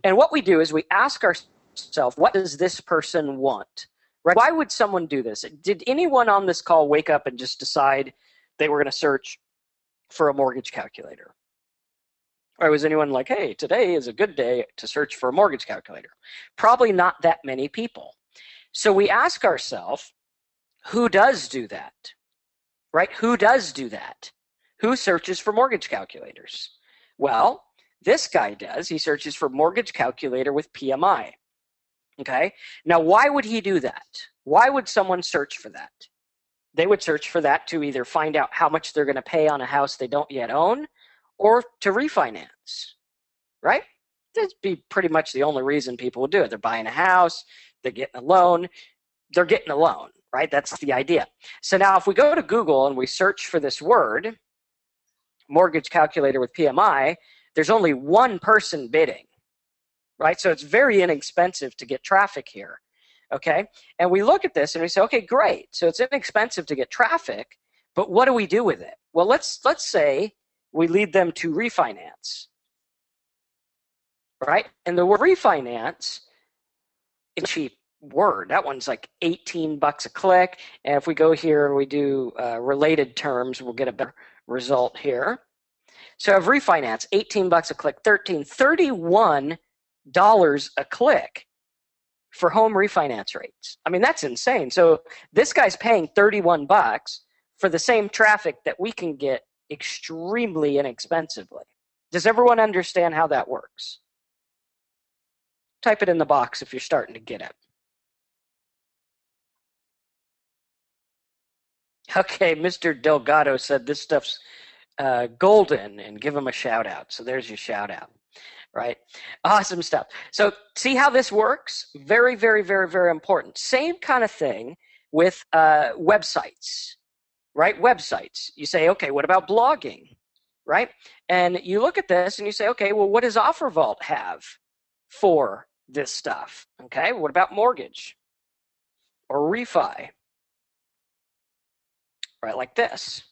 And what we do is we ask ourselves, what does this person want? Right? Why would someone do this? Did anyone on this call wake up and just decide they were going to search for a mortgage calculator? Or was anyone like, hey, today is a good day to search for a mortgage calculator? Probably not that many people. So we ask ourselves, who does do that? Right? Who does do that? Who searches for mortgage calculators? Well, this guy does. He searches for mortgage calculator with PMI. Okay? Now, why would he do that? Why would someone search for that? They would search for that to either find out how much they're going to pay on a house they don't yet own, or to refinance, right? That'd be pretty much the only reason people would do it. They're buying a house, they're getting a loan, right? That's the idea. So now if we go to Google and we search for this word, mortgage calculator with PMI, there's only one person bidding, right? So it's very inexpensive to get traffic here, okay? And we look at this and we say, okay, great. So it's inexpensive to get traffic, but what do we do with it? Well, let's say we lead them to refinance, right? And the word refinance is a cheap word. That one's like $18 a click. And if we go here and we do related terms, we'll get a better result here. So I have refinance, $18 a click, $31 a click for home refinance rates. I mean, that's insane. So this guy's paying $31 for the same traffic that we can get extremely inexpensively. Does everyone understand how that works? Type it in the box if you're starting to get it. Okay, Mr. Delgado said this stuff's golden, and give him a shout out. So there's your shout out, right? Awesome stuff. So see how this works? Very, very, very, very important. Same kind of thing with websites, right? Websites. You say, okay, what about blogging, right? And you look at this and you say, okay, well, what does OfferVault have for this stuff? Okay, what about mortgage or refi? Right, like this.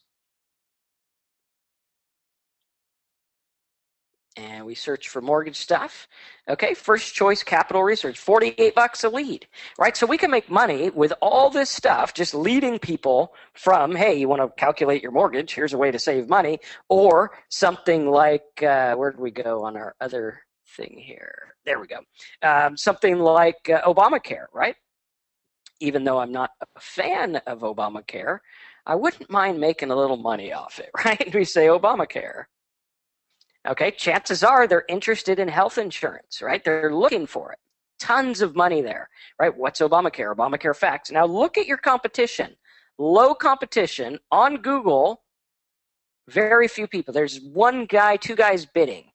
And we search for mortgage stuff. Okay, first choice capital research, $48 a lead, right? So we can make money with all this stuff, just leading people from, hey, you want to calculate your mortgage, here's a way to save money, or something like, where did we go on our other thing here? There we go. Something like Obamacare, right? even though I'm not a fan of Obamacare, I wouldn't mind making a little money off it, right? We say Obamacare. Okay, chances are they're interested in health insurance, right? They're looking for it. Tons of money there, right? What's Obamacare? Obamacare facts. Now look at your competition. Low competition on Google, very few people. There's one guy, two guys bidding,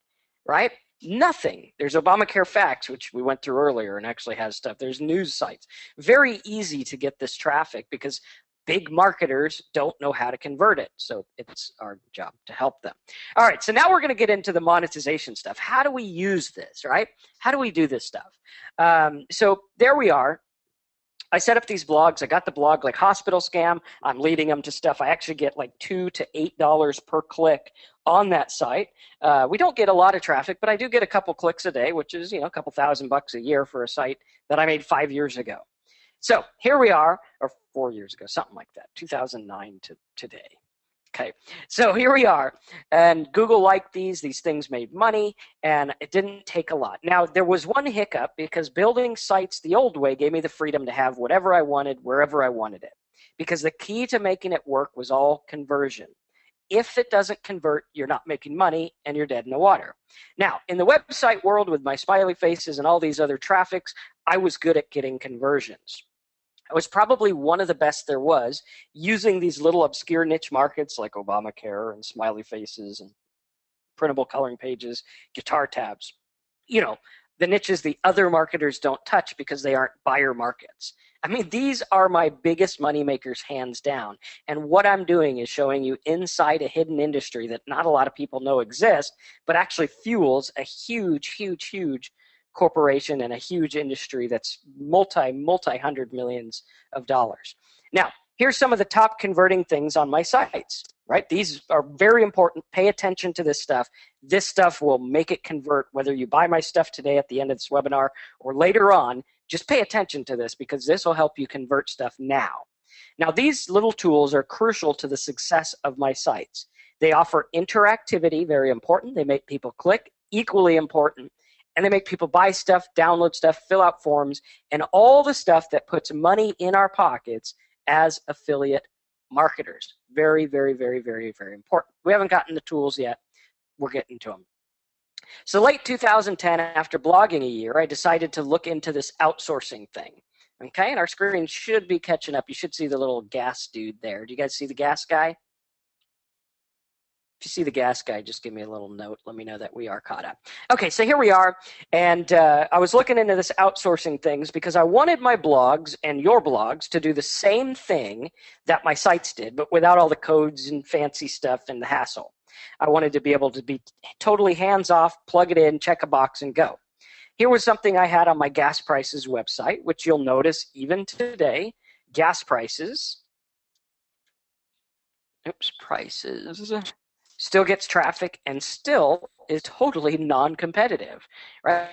right? Nothing. There's Obamacare Facts, which we went through earlier and actually has stuff. There's news sites. Very easy to get this traffic because big marketers don't know how to convert it. So it's our job to help them. All right, so now we're going to get into the monetization stuff. How do we use this, right? How do we do this stuff? So there we are. I set up these blogs. I got the blog like Hospital Scam. I'm leading them to stuff. I actually get like $2 to $8 per click on that site. We don't get a lot of traffic, but I do get a couple clicks a day, which is, a couple $1,000 a year for a site that I made 5 years ago. So here we are, or 4 years ago, something like that, 2009 to today. Okay, so here we are, and Google liked these things made money, and it didn't take a lot. Now, there was one hiccup because building sites the old way gave me the freedom to have whatever I wanted, wherever I wanted it, because the key to making it work was all conversion. If it doesn't convert, you're not making money, and you're dead in the water. Now, in the website world with my smiley faces and all these other traffics, I was good at getting conversions. I was probably one of the best there was using these little obscure niche markets like Obamacare and smiley faces and printable coloring pages, guitar tabs. The niches the other marketers don't touch because they aren't buyer markets. I mean, these are my biggest money makers hands down. And what I'm doing is showing you inside a hidden industry that not a lot of people know exists, but actually fuels a huge, huge, huge corporation and a huge industry that's multi-hundred millions of dollars. Now, here's some of the top converting things on my sites, right? These are very important. Pay attention to this stuff. This stuff will make it convert, whether you buy my stuff today at the end of this webinar or later on. Just pay attention to this because this will help you convert stuff now. Now, these little tools are crucial to the success of my sites. They offer interactivity, very important. They make people click, equally important. And they make people buy stuff, download stuff, fill out forms, and all the stuff that puts money in our pockets as affiliate marketers. Very, very, very, very, very important. We haven't gotten the tools yet. We're getting to them. So late 2010, after blogging a year, I decided to look into this outsourcing thing. Okay, and our screen should be catching up. You should see the little gas dude there. Do you guys see the gas guy? If you see the gas guy, just give me a little note. Let me know that we are caught up. Okay, so here we are. And I was looking into this outsourcing things because I wanted my blogs and your blogs to do the same thing that my sites did, but without all the codes and fancy stuff and the hassle. I wanted to be able to be totally hands-off, plug it in, check a box, and go. Here was something I had on my gas prices website, which you'll notice even today, gas prices. Prices. Still gets traffic and still is totally non-competitive, right?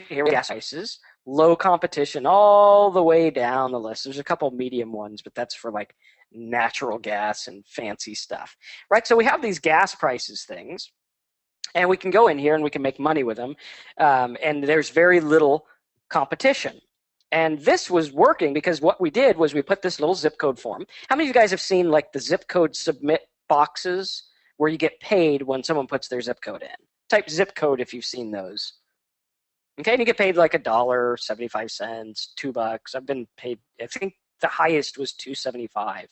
Here we have gas prices, low competition all the way down the list. There's a couple medium ones, but that's for like natural gas and fancy stuff, right? So we have these gas prices things, and we can go in here and we can make money with them, and there's very little competition. And this was working because what we did was we put this little zip code form. How many of you guys have seen like the zip code submit boxes where you get paid when someone puts their zip code in? Type zip code if you've seen those. Okay, and you get paid like $1, 75 cents, $2. I've been paid, I think the highest was $2.75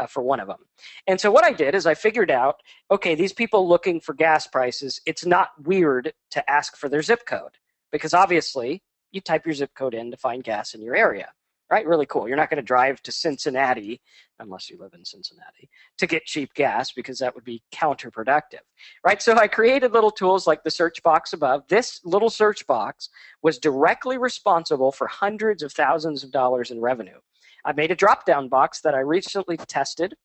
for one of them. And so what I did is I figured out, okay, these people looking for gas prices, it's not weird to ask for their zip code because obviously you type your zip code in to find gas in your area. Right, really cool. You're not going to drive to Cincinnati, unless you live in Cincinnati, to get cheap gas because that would be counterproductive. Right, so I created little tools like the search box above. This little search box was directly responsible for hundreds of thousands of dollars in revenue. I made a drop-down box that I recently tested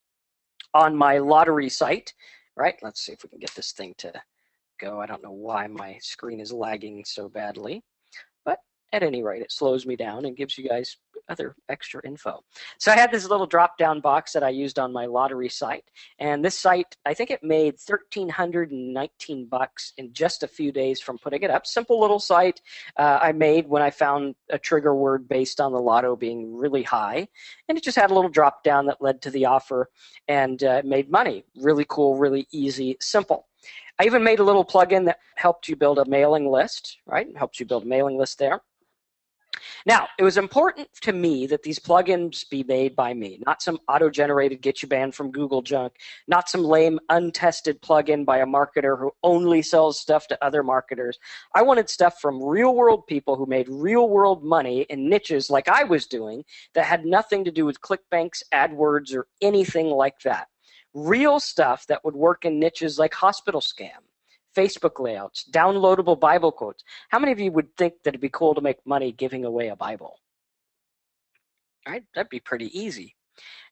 on my lottery site. Right, let's see if we can get this thing to go. I don't know why my screen is lagging so badly. At any rate, it slows me down and gives you guys other extra info. So I had this little drop-down box that I used on my lottery site, and this site, I think it made $1,319 in just a few days from putting it up. Simple little site I made when I found a trigger word based on the lotto being really high, and it just had a little drop-down that led to the offer and made money. Really cool, really easy, simple. I even made a little plugin that helped you build a mailing list, right? It helps you build a mailing list there. Now, it was important to me that these plugins be made by me, not some auto-generated get you banned from Google junk, not some lame, untested plugin by a marketer who only sells stuff to other marketers. I wanted stuff from real-world people who made real-world money in niches like I was doing that had nothing to do with ClickBanks, AdWords, or anything like that. Real stuff that would work in niches like hospital scam, Facebook layouts, downloadable Bible quotes. How many of you would think that it'd be cool to make money giving away a Bible? All right, that'd be pretty easy.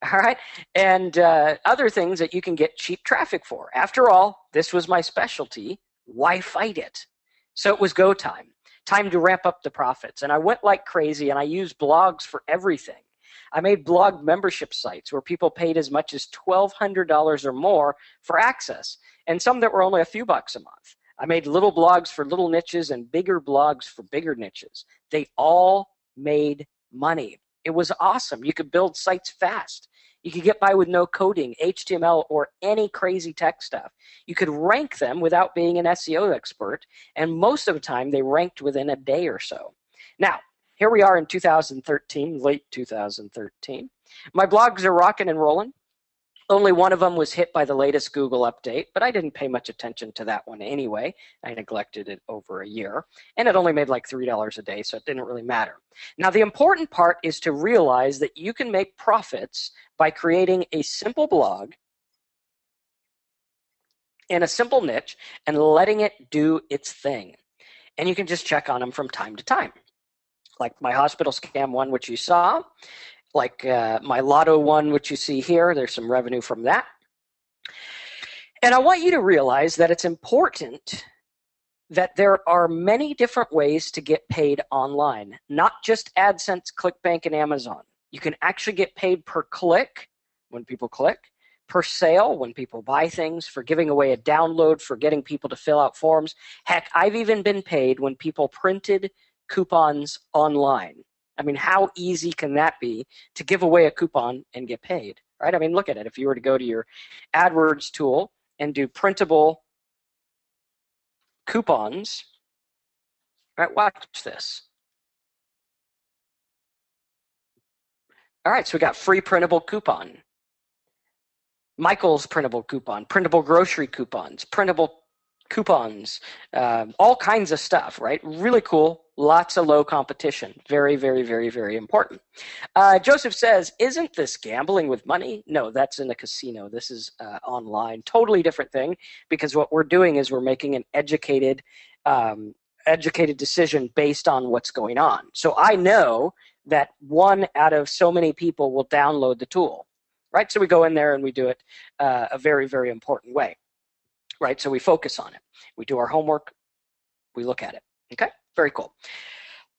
All right, and other things that you can get cheap traffic for. After all, this was my specialty. Why fight it? So it was go time. Time to ramp up the profits. And I went like crazy, and I used blogs for everything. I made blog membership sites where people paid as much as $1,200 or more for access, and some that were only a few bucks a month. I made little blogs for little niches and bigger blogs for bigger niches. They all made money. It was awesome. You could build sites fast. You could get by with no coding, HTML, or any crazy tech stuff. You could rank them without being an SEO expert, and most of the time they ranked within a day or so. Now, here we are in 2013, late 2013. My blogs are rocking and rolling. Only one of them was hit by the latest Google update, but I didn't pay much attention to that one anyway. I neglected it over a year, and it only made like $3 a day, so it didn't really matter. Now, the important part is to realize that you can make profits by creating a simple blog in a simple niche and letting it do its thing. And you can just check on them from time to time. Like my hospital scam one, which you saw, like my lotto one, which you see here. There's some revenue from that. And I want you to realize that it's important that there are many different ways to get paid online, not just AdSense, ClickBank, and Amazon. You can actually get paid per click when people click, per sale when people buy things, for giving away a download, for getting people to fill out forms. Heck, I've even been paid when people printed coupons online. I mean, how easy can that be to give away a coupon and get paid, right? I mean, look at it. If you were to go to your AdWords tool and do printable coupons, right, watch this. All right, so we got free printable coupon, Michael's printable coupon, printable grocery coupons, printable coupons, all kinds of stuff, right? Really cool. Lots of low competition. Very, very, very, very important. Joseph says, isn't this gambling with money? No, that's in a casino. This is online. Totally different thing, because what we're doing is we're making an educated decision based on what's going on. So I know that one out of so many people will download the tool, right? So we go in there and we do it a very, very important way, right? So we focus on it. We do our homework. We look at it. Okay, very cool.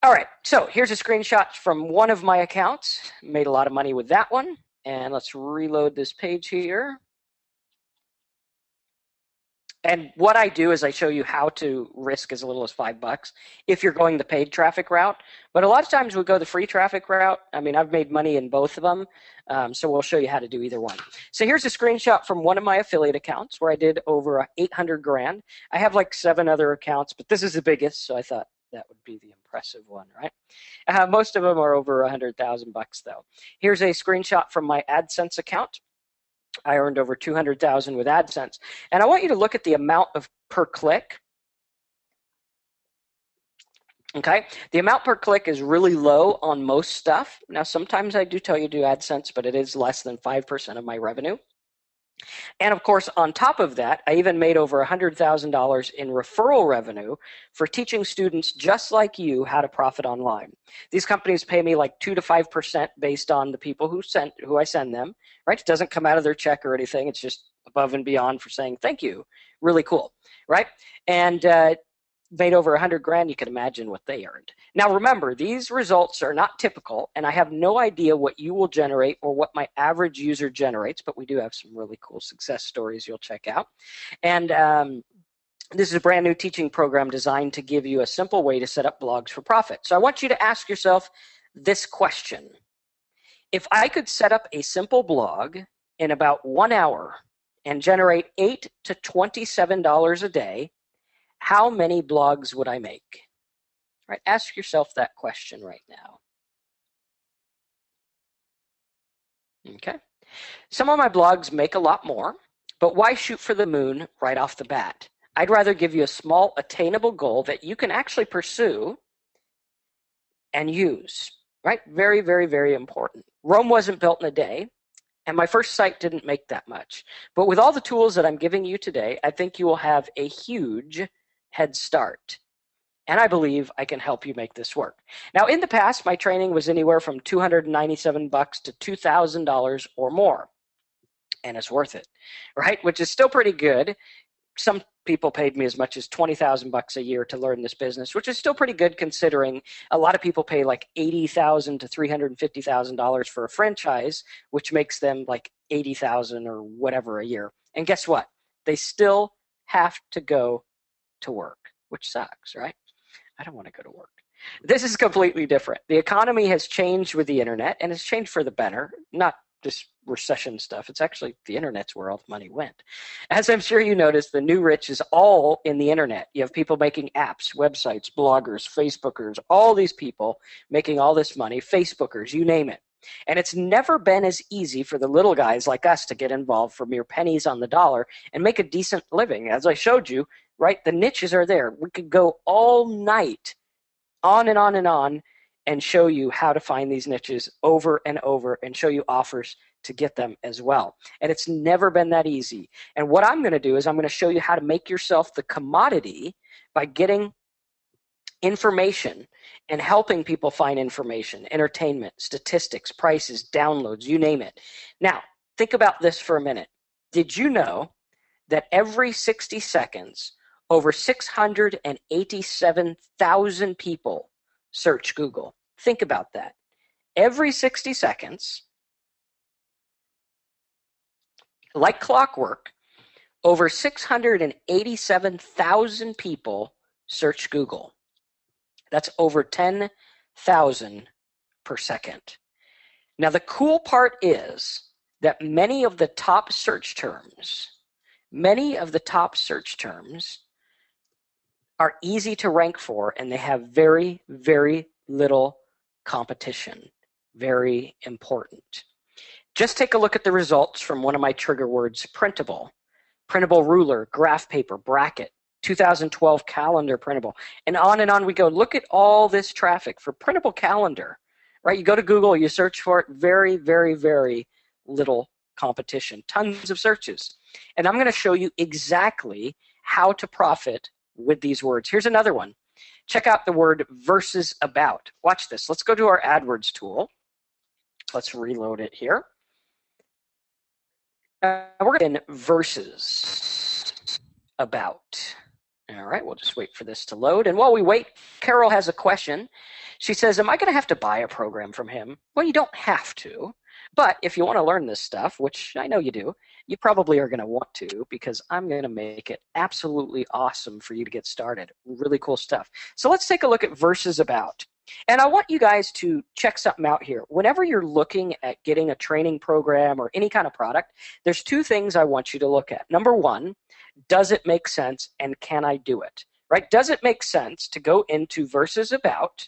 All right, so here's a screenshot from one of my accounts. Made a lot of money with that one. And let's reload this page here. And what I do is I show you how to risk as little as $5 if you're going the paid traffic route. But a lot of times we go the free traffic route. I mean, I've made money in both of them. So we'll show you how to do either one. So here's a screenshot from one of my affiliate accounts where I did over 800 grand. I have like 7 other accounts, but this is the biggest. So I thought that would be the impressive one, right? Most of them are over 100,000 bucks though. Here's a screenshot from my AdSense account. I earned over 200,000 with AdSense. And I want you to look at the amount of per click. Okay, the amount per click is really low on most stuff. Now, sometimes I do tell you to do AdSense, but it is less than 5% of my revenue. And of course, on top of that, I even made over $100,000 in referral revenue for teaching students just like you how to profit online. These companies pay me like 2 to 5% based on the people who I send them, right? It doesn't come out of their check or anything. It's just above and beyond for saying thank you. Really cool, right? And made over 100 grand, you can imagine what they earned. Now remember, these results are not typical, and I have no idea what you will generate or what my average user generates, but we do have some really cool success stories you'll check out. And this is a brand new teaching program designed to give you a simple way to set up blogs for profit. So I want you to ask yourself this question. If I could set up a simple blog in about 1 hour and generate $8 to $27 a day, how many blogs would I make? Right? Ask yourself that question right now. Okay. Some of my blogs make a lot more, but why shoot for the moon right off the bat? I'd rather give you a small attainable goal that you can actually pursue and use, right? Very, very, very important. Rome wasn't built in a day, and my first site didn't make that much. But with all the tools that I'm giving you today, I think you will have a huge head start. And I believe I can help you make this work. Now, in the past, my training was anywhere from $297 to $2,000 or more. And it's worth it, right? Which is still pretty good. Some people paid me as much as $20,000 a year to learn this business, which is still pretty good considering a lot of people pay like $80,000 to $350,000 for a franchise, which makes them like $80,000 or whatever a year. And guess what? They still have to go to work, which sucks, right? I don't want to go to work. This is completely different. The economy has changed with the internet, and it's changed for the better, not just recession stuff. It's actually the internet's where all the money went. As I'm sure you noticed, the new rich is all in the internet. You have people making apps, websites, bloggers, Facebookers, all these people making all this money, Facebookers, you name it. And it's never been as easy for the little guys like us to get involved for mere pennies on the dollar and make a decent living. As I showed you, right, the niches are there. We could go all night on and on and on and show you how to find these niches over and over and show you offers to get them as well. And it's never been that easy. And what I'm going to do is I'm going to show you how to make yourself the commodity by getting information and helping people find information, entertainment, statistics, prices, downloads, you name it. Now, think about this for a minute. Did you know that every 60 seconds, over 687,000 people search Google? Think about that. Every 60 seconds, like clockwork, over 687,000 people search Google. That's over 10,000 per second. Now, the cool part is that many of the top search terms are easy to rank for, and they have very, very little competition. Very important. Just take a look at the results from one of my trigger words, printable ruler, graph paper, bracket, 2012 calendar printable, and on we go. Look at all this traffic for printable calendar, right? You go to Google, you search for it, very, very, very little competition, tons of searches. And I'm going to show you exactly how to profit with these words. Here's another one. Check out the word versus about. Watch this. Let's go to our AdWords tool. Let's reload it here. We're in versus about. All right, we'll just wait for this to load. And while we wait, Carol has a question. She says, am I going to have to buy a program from him? Well, you don't have to. But if you want to learn this stuff, which I know you do, you probably are going to want to, because I'm going to make it absolutely awesome for you to get started. Really cool stuff. So let's take a look at versus about. And I want you guys to check something out here. Whenever you're looking at getting a training program or any kind of product, there's two things I want you to look at. Number one, does it make sense, and can I do it? Right? Does it make sense to go into versus about?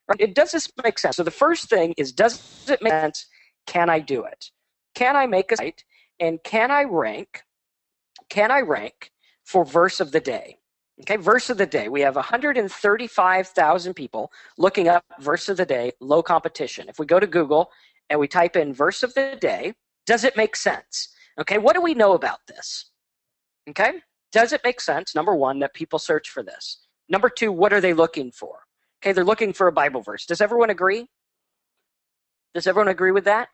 Right? Does this make sense? So the first thing is, does it make sense? Can I do it? Can I make a site, and can I rank for verse of the day? Okay, verse of the day. We have 135,000 people looking up verse of the day, low competition. If we go to Google and we type in verse of the day, does it make sense? Okay, what do we know about this? Okay, does it make sense, number one, that people search for this? Number two, what are they looking for? Okay, they're looking for a Bible verse. Does everyone agree? Does everyone agree with that?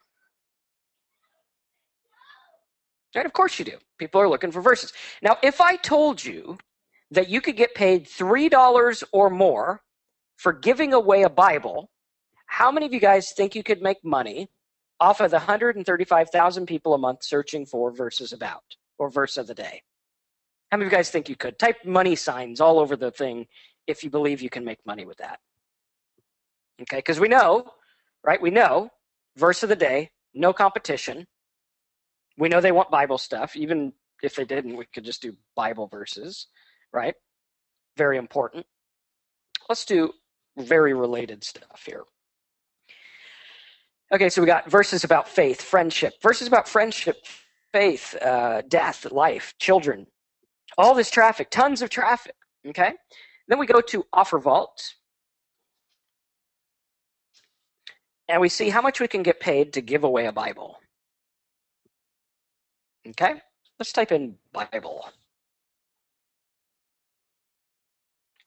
Right, of course you do. People are looking for verses. Now, if I told you that you could get paid $3 or more for giving away a Bible, how many of you guys think you could make money off of the 135,000 people a month searching for verses about or verse of the day? How many of you guys think you could? Type money signs all over the thing if you believe you can make money with that. Okay, because we know, right? We know verse of the day, no competition. We know they want Bible stuff. Even if they didn't, we could just do Bible verses, right? Very important. Let's do very related stuff here. Okay, so we got verses about faith, friendship, verses about friendship, faith, death, life, children, all this traffic, tons of traffic, okay? Then we go to OfferVault, and we see how much we can get paid to give away a Bible. Okay, let's type in Bible.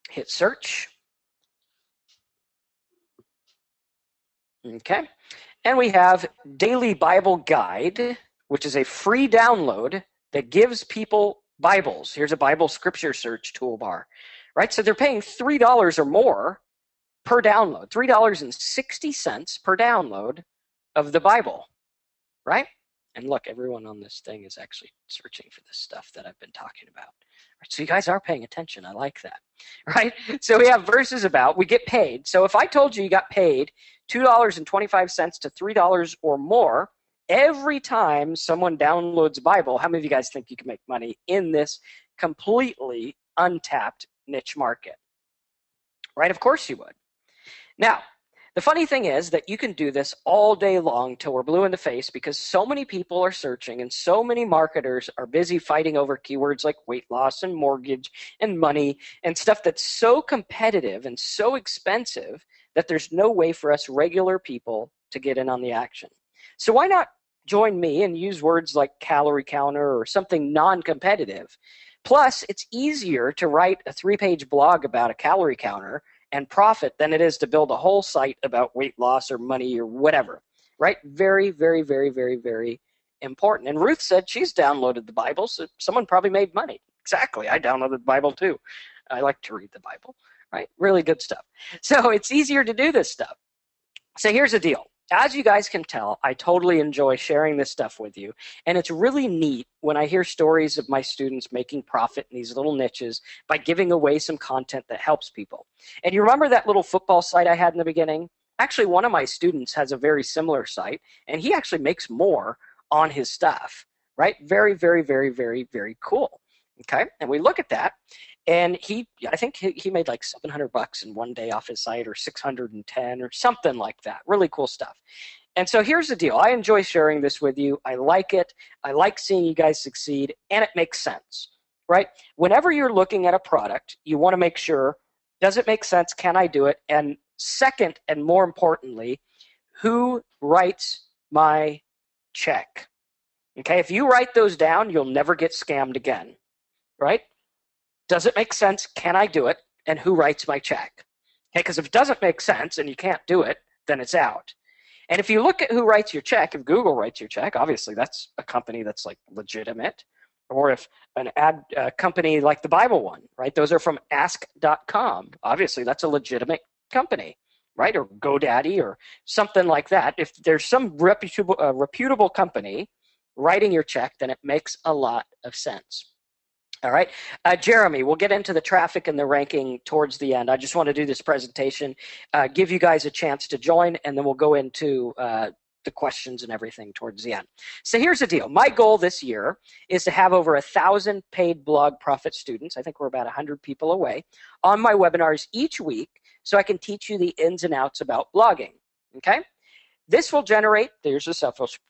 Hit search. Okay, and we have Daily Bible Guide, which is a free download that gives people Bibles. Here's a Bible scripture search toolbar, right? So they're paying $3 or more per download, $3.60 per download of the Bible, right? And look, everyone on this thing is actually searching for this stuff that I've been talking about. Right, so you guys are paying attention. I like that, right? So we have verses about, we get paid. So if I told you you got paid $2.25 to $3 or more every time someone downloads a Bible, how many of you guys think you can make money in this completely untapped niche market? Right? Of course you would. Now, the funny thing is that you can do this all day long till we're blue in the face because so many people are searching and so many marketers are busy fighting over keywords like weight loss and mortgage and money and stuff that's so competitive and so expensive that there's no way for us regular people to get in on the action. So why not join me and use words like calorie counter or something non-competitive? Plus, it's easier to write a 3-page blog about a calorie counter and profit than it is to build a whole site about weight loss or money or whatever, right? Very, very, very, very, very important. And Ruth said she's downloaded the Bible, so someone probably made money. Exactly. I downloaded the Bible too. I like to read the Bible, right? Really good stuff. So it's easier to do this stuff. So here's the deal. As you guys can tell, I totally enjoy sharing this stuff with you. And it's really neat when I hear stories of my students making profit in these little niches by giving away some content that helps people. And you remember that little football site I had in the beginning? Actually, one of my students has a very similar site, and he actually makes more on his stuff, right? Very, very, very, very, very cool. Okay, and we look at that, and I think he made like $700 in one day off his site, or 610 or something like that. Really cool stuff. And so here's the deal. I enjoy sharing this with you. I like it. I like seeing you guys succeed, and it makes sense, right? Whenever you're looking at a product, you want to make sure, does it make sense? Can I do it? And second, and more importantly, who writes my check? Okay, if you write those down, you'll never get scammed again. Right? Does it make sense? Can I do it? And who writes my check? Okay, because if it doesn't make sense and you can't do it, then it's out. And if you look at who writes your check, if Google writes your check, obviously that's a company that's like legitimate. Or if an ad company like the Bible one, right? Those are from ask.com. Obviously that's a legitimate company, right? Or GoDaddy or something like that. If there's some reputable company writing your check, then it makes a lot of sense. All right, Jeremy, we'll get into the traffic and the ranking towards the end. I just want to do this presentation, give you guys a chance to join, and then we'll go into the questions and everything towards the end. So here's the deal. My goal this year is to have over 1,000 paid blog profit students. I think we're about 100 people away on my webinars each week so I can teach you the ins and outs about blogging, okay? This will generate, there's the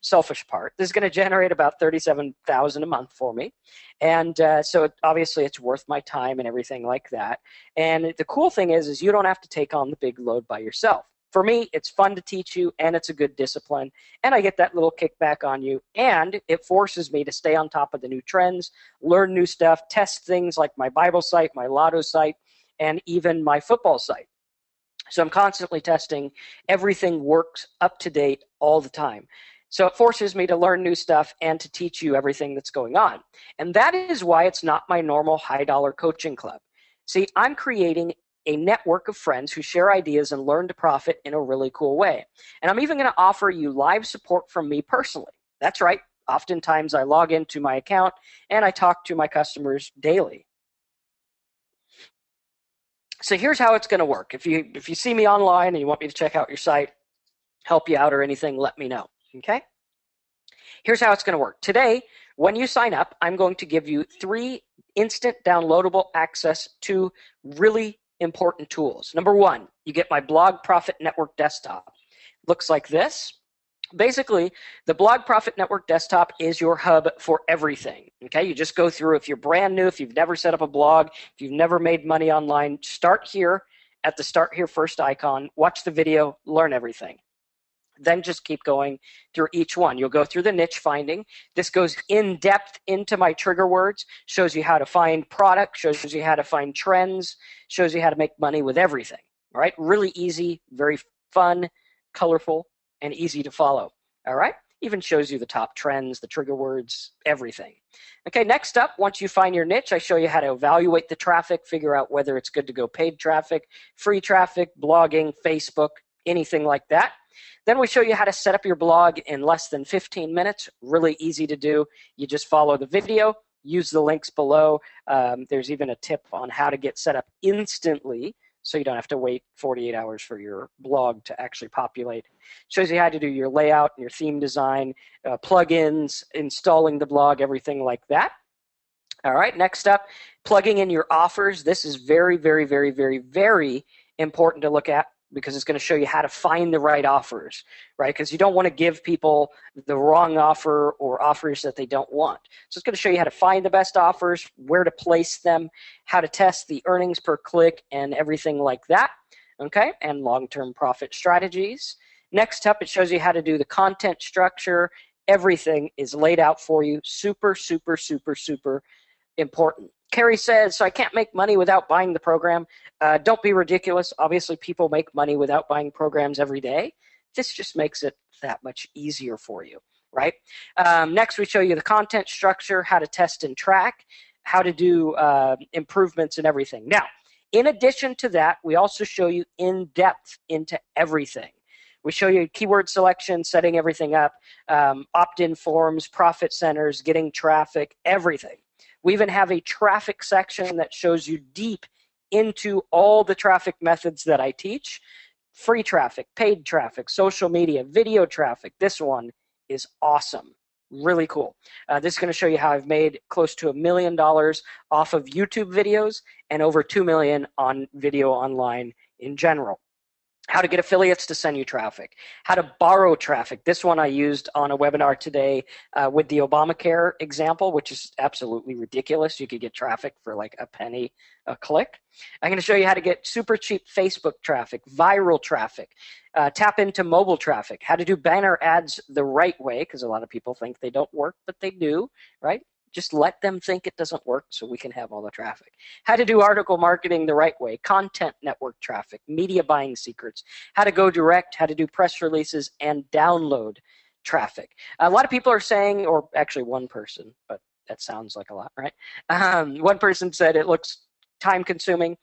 selfish part, this is going to generate about $37,000 a month for me. And so obviously it's worth my time and everything like that. And the cool thing is you don't have to take on the big load by yourself. For me, it's fun to teach you, and it's a good discipline, and I get that little kickback on you, and it forces me to stay on top of the new trends, learn new stuff, test things like my Bible site, my Lotto site, and even my football site. So I'm constantly testing. Everything works up to date all the time. So it forces me to learn new stuff and to teach you everything that's going on. And that is why it's not my normal high dollar coaching club. See, I'm creating a network of friends who share ideas and learn to profit in a really cool way. And I'm even going to offer you live support from me personally. That's right. Oftentimes I log into my account and I talk to my customers daily. So here's how it's going to work. If you see me online and you want me to check out your site, help you out or anything, let me know. Okay? Here's how it's going to work. Today, when you sign up, I'm going to give you 3 instant downloadable access to really important tools. Number 1, you get my Blog Profit Network desktop. Looks like this. Basically, the Blog Profit Network desktop is your hub for everything. Okay, you just go through. If you're brand new, if you've never set up a blog, if you've never made money online, start here at the Start Here First icon, watch the video, learn everything. Then just keep going through each one. You'll go through the niche finding. This goes in depth into my trigger words, shows you how to find product, shows you how to find trends, shows you how to make money with everything. All right, really easy, very fun, colorful, and easy to follow. All right, even shows you the top trends, the trigger words, everything. Okay, next up, once you find your niche, I show you how to evaluate the traffic, figure out whether it's good to go paid traffic, free traffic, blogging, Facebook, anything like that. Then we show you how to set up your blog in less than 15 minutes. Really easy to do. You just follow the video, use the links below. There's even a tip on how to get set up instantly so you don't have to wait 48 hours for your blog to actually populate. Shows you how to do your layout, your theme design, plugins, installing the blog, everything like that. All right, next up, plugging in your offers. This is very, very, very, very, very important to look at, because it's going to show you how to find the right offers, right? Because you don't want to give people the wrong offer or offers that they don't want. So it's going to show you how to find the best offers, where to place them, how to test the earnings per click and everything like that, okay? And long-term profit strategies. Next up, it shows you how to do the content structure. Everything is laid out for you. Super, super, super, super important. Carrie says, so I can't make money without buying the program. Don't be ridiculous. Obviously, people make money without buying programs every day. This just makes it that much easier for you, right? Next, we show you the content structure, how to test and track, how to do improvements and everything. Now, in addition to that, we also show you in depth into everything. We show you keyword selection, setting everything up, opt-in forms, profit centers, getting traffic, everything. We even have a traffic section that shows you deep into all the traffic methods that I teach. Free traffic, paid traffic, social media, video traffic. This one is awesome. Really cool. This is going to show you how I've made close to $1 million off of YouTube videos and over $2 million on video online in general. How to get affiliates to send you traffic, how to borrow traffic. This one I used on a webinar today with the Obamacare example, which is absolutely ridiculous. You could get traffic for like a penny a click. I'm going to show you how to get super cheap Facebook traffic, viral traffic, tap into mobile traffic, how to do banner ads the right way, because a lot of people think they don't work, but they do, right? Just let them think it doesn't work so we can have all the traffic. How to do article marketing the right way, content network traffic, media buying secrets, how to go direct, how to do press releases, and download traffic. A lot of people are saying, or actually one person, but that sounds like a lot, right? One person said it looks time consuming.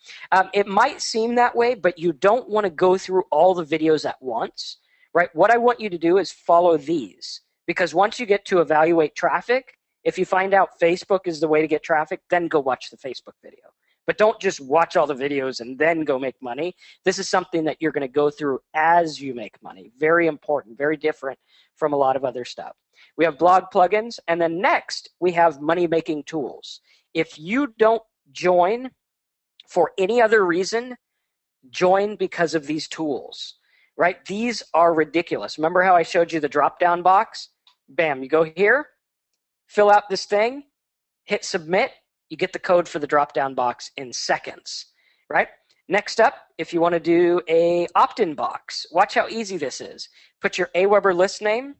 It might seem that way, but you don't want to go through all the videos at once, right? What I want you to do is follow these, because once you get to evaluate traffic, if you find out Facebook is the way to get traffic, then go watch the Facebook video. But don't just watch all the videos and then go make money. This is something that you're going to go through as you make money. Very important, very different from a lot of other stuff. We have blog plugins, and then next we have money-making tools. If you don't join for any other reason, join because of these tools, right? These are ridiculous. Remember how I showed you the drop-down box? Bam, you go here, fill out this thing, hit submit, you get the code for the drop-down box in seconds, right? Next up, if you want to do a opt-in box, watch how easy this is. Put your Aweber list name,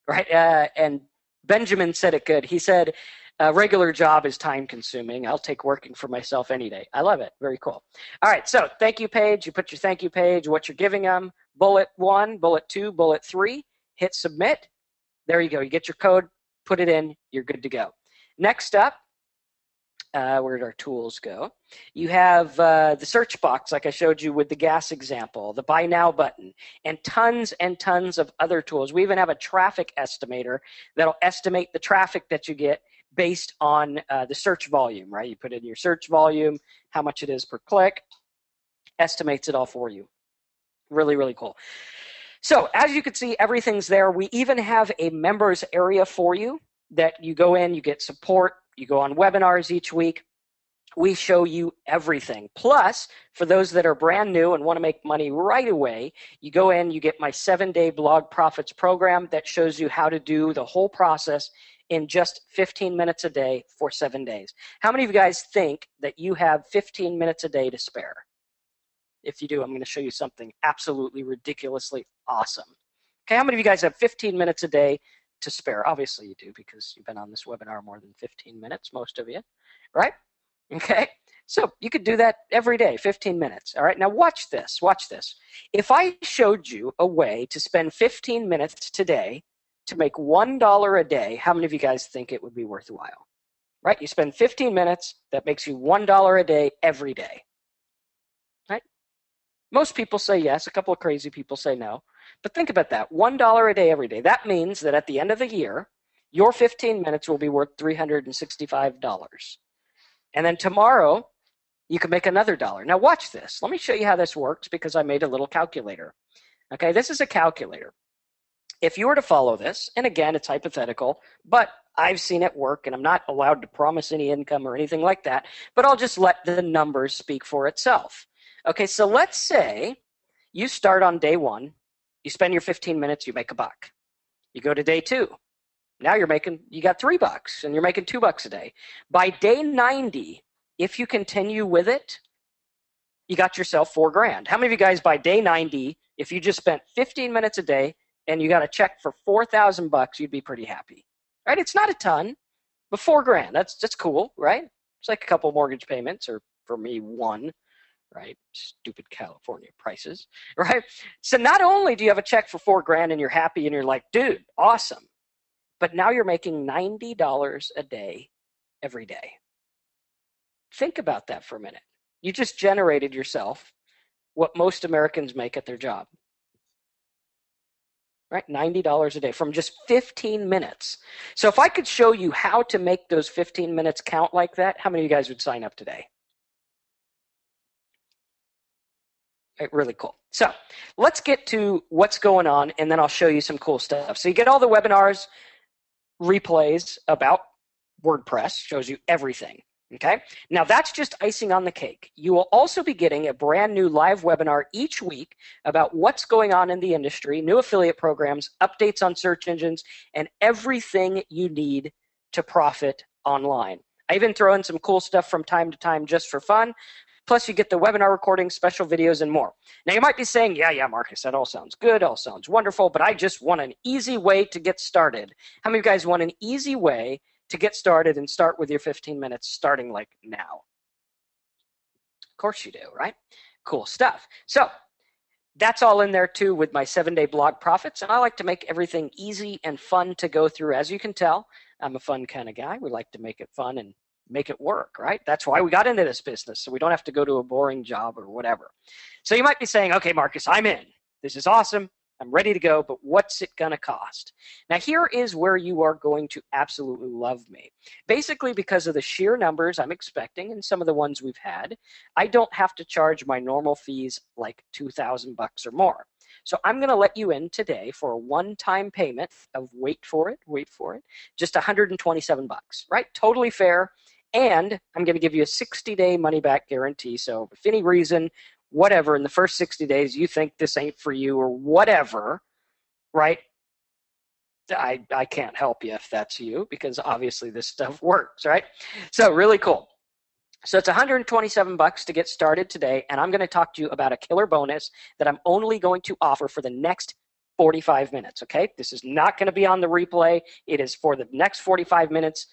right? And Benjamin said it good. He said, a regular job is time-consuming. I'll take working for myself any day. I love it. Very cool. All right, so thank you page. You put your thank you page, what you're giving them, bullet 1, bullet 2, bullet 3, hit submit. There you go. You get your code, put it in, you're good to go. Next up, where did our tools go? You have the search box, like I showed you with the gas example, the buy now button, and tons of other tools. We even have a traffic estimator that'll estimate the traffic that you get based on the search volume, right? You put in your search volume, how much it is per click, estimates it all for you. Really, really cool. So as you can see, everything's there. We even have a members area for you that you go in, you get support, you go on webinars each week. We show you everything. Plus, for those that are brand new and want to make money right away, you go in, you get my 7-day blog profits program that shows you how to do the whole process in just 15 minutes a day for 7 days. How many of you guys think that you have 15 minutes a day to spare? If you do, I'm going to show you something absolutely ridiculously awesome. Okay, how many of you guys have 15 minutes a day to spare? Obviously you do, because you've been on this webinar more than 15 minutes, most of you, right? Okay, so you could do that every day, 15 minutes. All right, now watch this, watch this. If I showed you a way to spend 15 minutes today to make $1 a day, how many of you guys think it would be worthwhile? Right, you spend 15 minutes, that makes you $1 a day every day. Right? Most people say yes, a couple of crazy people say no. But think about that, $1 a day every day. That means that at the end of the year, your 15 minutes will be worth $365. And then tomorrow, you can make another $1. Now watch this. Let me show you how this works, because I made a little calculator. Okay, this is a calculator. If you were to follow this, and again, it's hypothetical, but I've seen it work, and I'm not allowed to promise any income or anything like that, but I'll just let the numbers speak for itself. Okay, so let's say you start on day 1, you spend your 15 minutes, you make $1. You go to day 2. Now you got $3 and you're making $2 a day. By day 90, if you continue with it, you got yourself $4,000. How many of you guys by day 90, if you just spent 15 minutes a day and you got a check for $4,000, you'd be pretty happy, right? It's not a ton, but $4,000, that's cool, right? It's like a couple mortgage payments, or for me, 1. Right? Stupid California prices, right? So not only do you have a check for $4,000 and you're happy and you're like, dude, awesome, but now you're making $90 a day every day. Think about that for a minute. You just generated yourself what most Americans make at their job, right? $90 a day from just 15 minutes. So if I could show you how to make those 15 minutes count like that, how many of you guys would sign up today? Really cool. So let's get to what's going on, and then I'll show you some cool stuff. So you get all the webinars, replays about WordPress, shows you everything. Okay, now that's just icing on the cake. You will also be getting a brand new live webinar each week about what's going on in the industry, new affiliate programs, updates on search engines, and everything you need to profit online. I even throw in some cool stuff from time to time just for fun. Plus, you get the webinar recordings, special videos, and more. Now, you might be saying, yeah, Marcus, that all sounds good, all sounds wonderful, but I just want an easy way to get started. How many of you guys want an easy way to get started and start with your 15 minutes starting like now? Of course you do, right? Cool stuff. So that's all in there too with my 7-day blog profits, and I like to make everything easy and fun to go through. As you can tell, I'm a fun kind of guy. We like to make it fun and make it work, right? That's why we got into this business, so we don't have to go to a boring job or whatever. So you might be saying, okay, Marcus, I'm in. This is awesome. I'm ready to go, but what's it going to cost? Now, here is where you are going to absolutely love me. Basically, because of the sheer numbers I'm expecting and some of the ones we've had, I don't have to charge my normal fees like $2,000 or more. So I'm going to let you in today for a one-time payment of, wait for it, just $127, right? Totally fair. And I'm going to give you a 60-day money-back guarantee. So if any reason, whatever, in the first 60 days you think this ain't for you or whatever, right? I can't help you if that's you, because obviously this stuff works, right? So really cool. So it's $127 to get started today, and I'm going to talk to you about a killer bonus that I'm only going to offer for the next 45 minutes, okay? This is not going to be on the replay. It is for the next 45 minutes.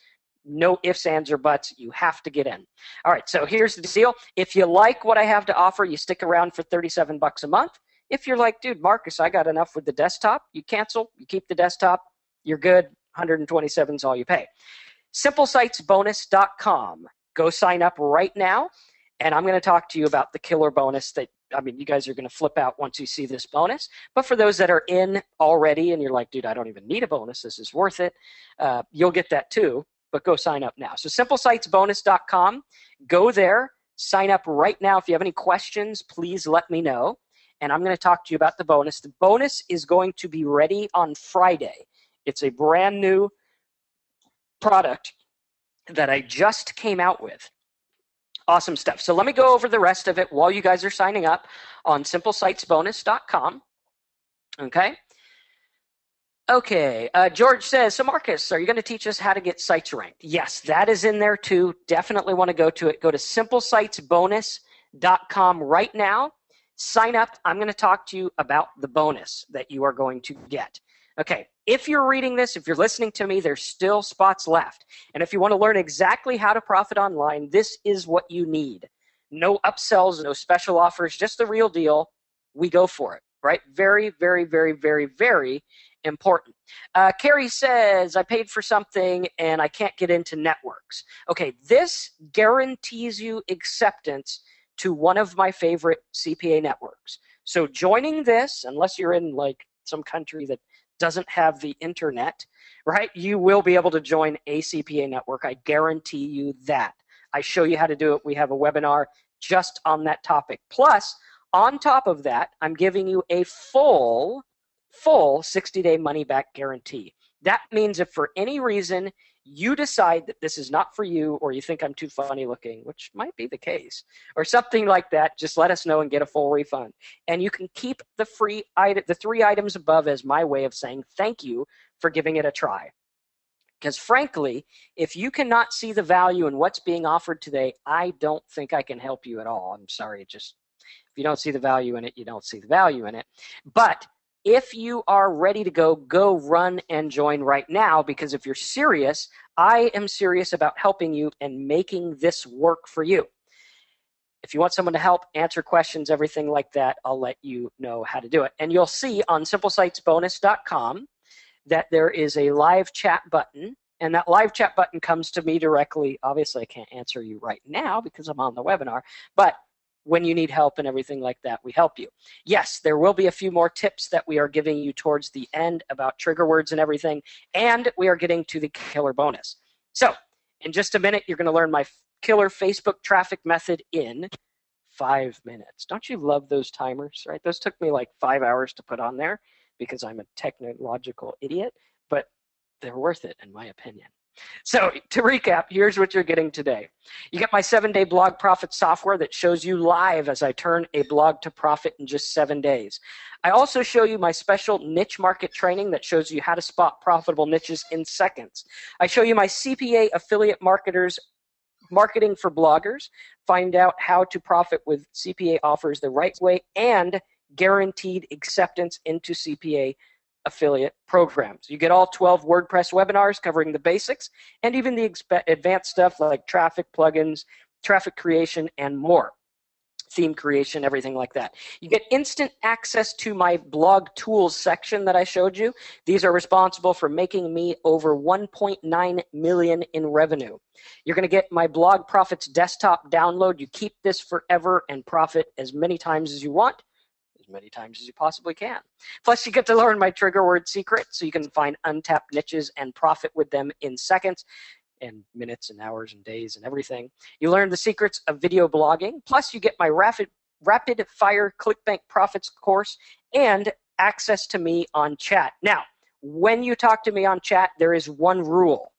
No ifs, ands, or buts. You have to get in. All right, so here's the deal. If you like what I have to offer, you stick around for $37 a month. If you're like, dude, Marcus, I got enough with the desktop, you cancel, you keep the desktop, You're good. 127 is all you pay. SimpleSitesBonus.com. Go sign up right now, and I'm going to talk to you about the killer bonus that, I mean, you guys are going to flip out once you see this bonus. But for those that are in already and you're like, dude, I don't even need a bonus, this is worth it, you'll get that too. But go sign up now. So SimpleSitesBonus.com. Go there. Sign up right now. If you have any questions, please let me know. And I'm going to talk to you about the bonus. The bonus is going to be ready on Friday. It's a brand new product that I just came out with. Awesome stuff. So let me go over the rest of it while you guys are signing up on SimpleSitesBonus.com. Okay. Okay, George says, so Marcus, are you going to teach us how to get sites ranked? Yes, that is in there too. Definitely want to go to it. Go to SimpleSitesBonus.com right now. Sign up. I'm going to talk to you about the bonus that you are going to get. Okay, if you're reading this, if you're listening to me, there's still spots left. And if you want to learn exactly how to profit online, this is what you need. No upsells, no special offers, just the real deal. We go for it, right? Very, very, very, very, very important. Carrie says, I paid for something and I can't get into networks. Okay, this guarantees you acceptance to one of my favorite CPA networks. So joining this, unless you're in like some country that doesn't have the internet, right, you will be able to join a CPA network. I guarantee you that. I show you how to do it. We have a webinar just on that topic. Plus, on top of that, I'm giving you a full 60-day money-back guarantee. That means if for any reason you decide that this is not for you, or you think I'm too funny looking, which might be the case, or something like that, just let us know and get a full refund. And you can keep the free item, the 3 items above, as my way of saying thank you for giving it a try. Because frankly, if you cannot see the value in what's being offered today, I don't think I can help you at all. I'm sorry, just if you don't see the value in it, you don't see the value in it. But if you are ready to go run and join right now, because if you're serious, I am serious about helping you and making this work for you. If you want someone to help answer questions, everything like that, I'll let you know how to do it. And you'll see on SimpleSitesBonus.com that there is a live chat button, and that live chat button comes to me directly. Obviously, I can't answer you right now because I'm on the webinar, but when you need help and everything like that, we help you. Yes, there will be a few more tips that we are giving you towards the end about trigger words and everything, and we are getting to the killer bonus. So in just a minute, you're going to learn my killer Facebook traffic method in 5 minutes. Don't you love those timers, right? Those took me like 5 hours to put on there because I'm a technological idiot, but they're worth it in my opinion. So to recap, here's what you're getting today. You get my 7-day blog profit software that shows you live as I turn a blog to profit in just 7 days. I also show you my special niche market training that shows you how to spot profitable niches in seconds. I show you my CPA affiliate marketers marketing for bloggers, find out how to profit with CPA offers the right way, and guaranteed acceptance into CPA affiliate programs. You get all 12 WordPress webinars covering the basics and even the advanced stuff like traffic plugins, traffic creation, and more. Theme creation, everything like that. You get instant access to my blog tools section that I showed you. These are responsible for making me over 1.9 million in revenue. You're going to get my Blog Profits desktop download. You keep this forever and profit as many times as you want, as many times as you possibly can. Plus, you get to learn my trigger word secret so you can find untapped niches and profit with them in seconds and minutes and hours and days and everything. You learn the secrets of video blogging. Plus, you get my rapid fire ClickBank Profits course and access to me on chat. Now, when you talk to me on chat, there is one rule.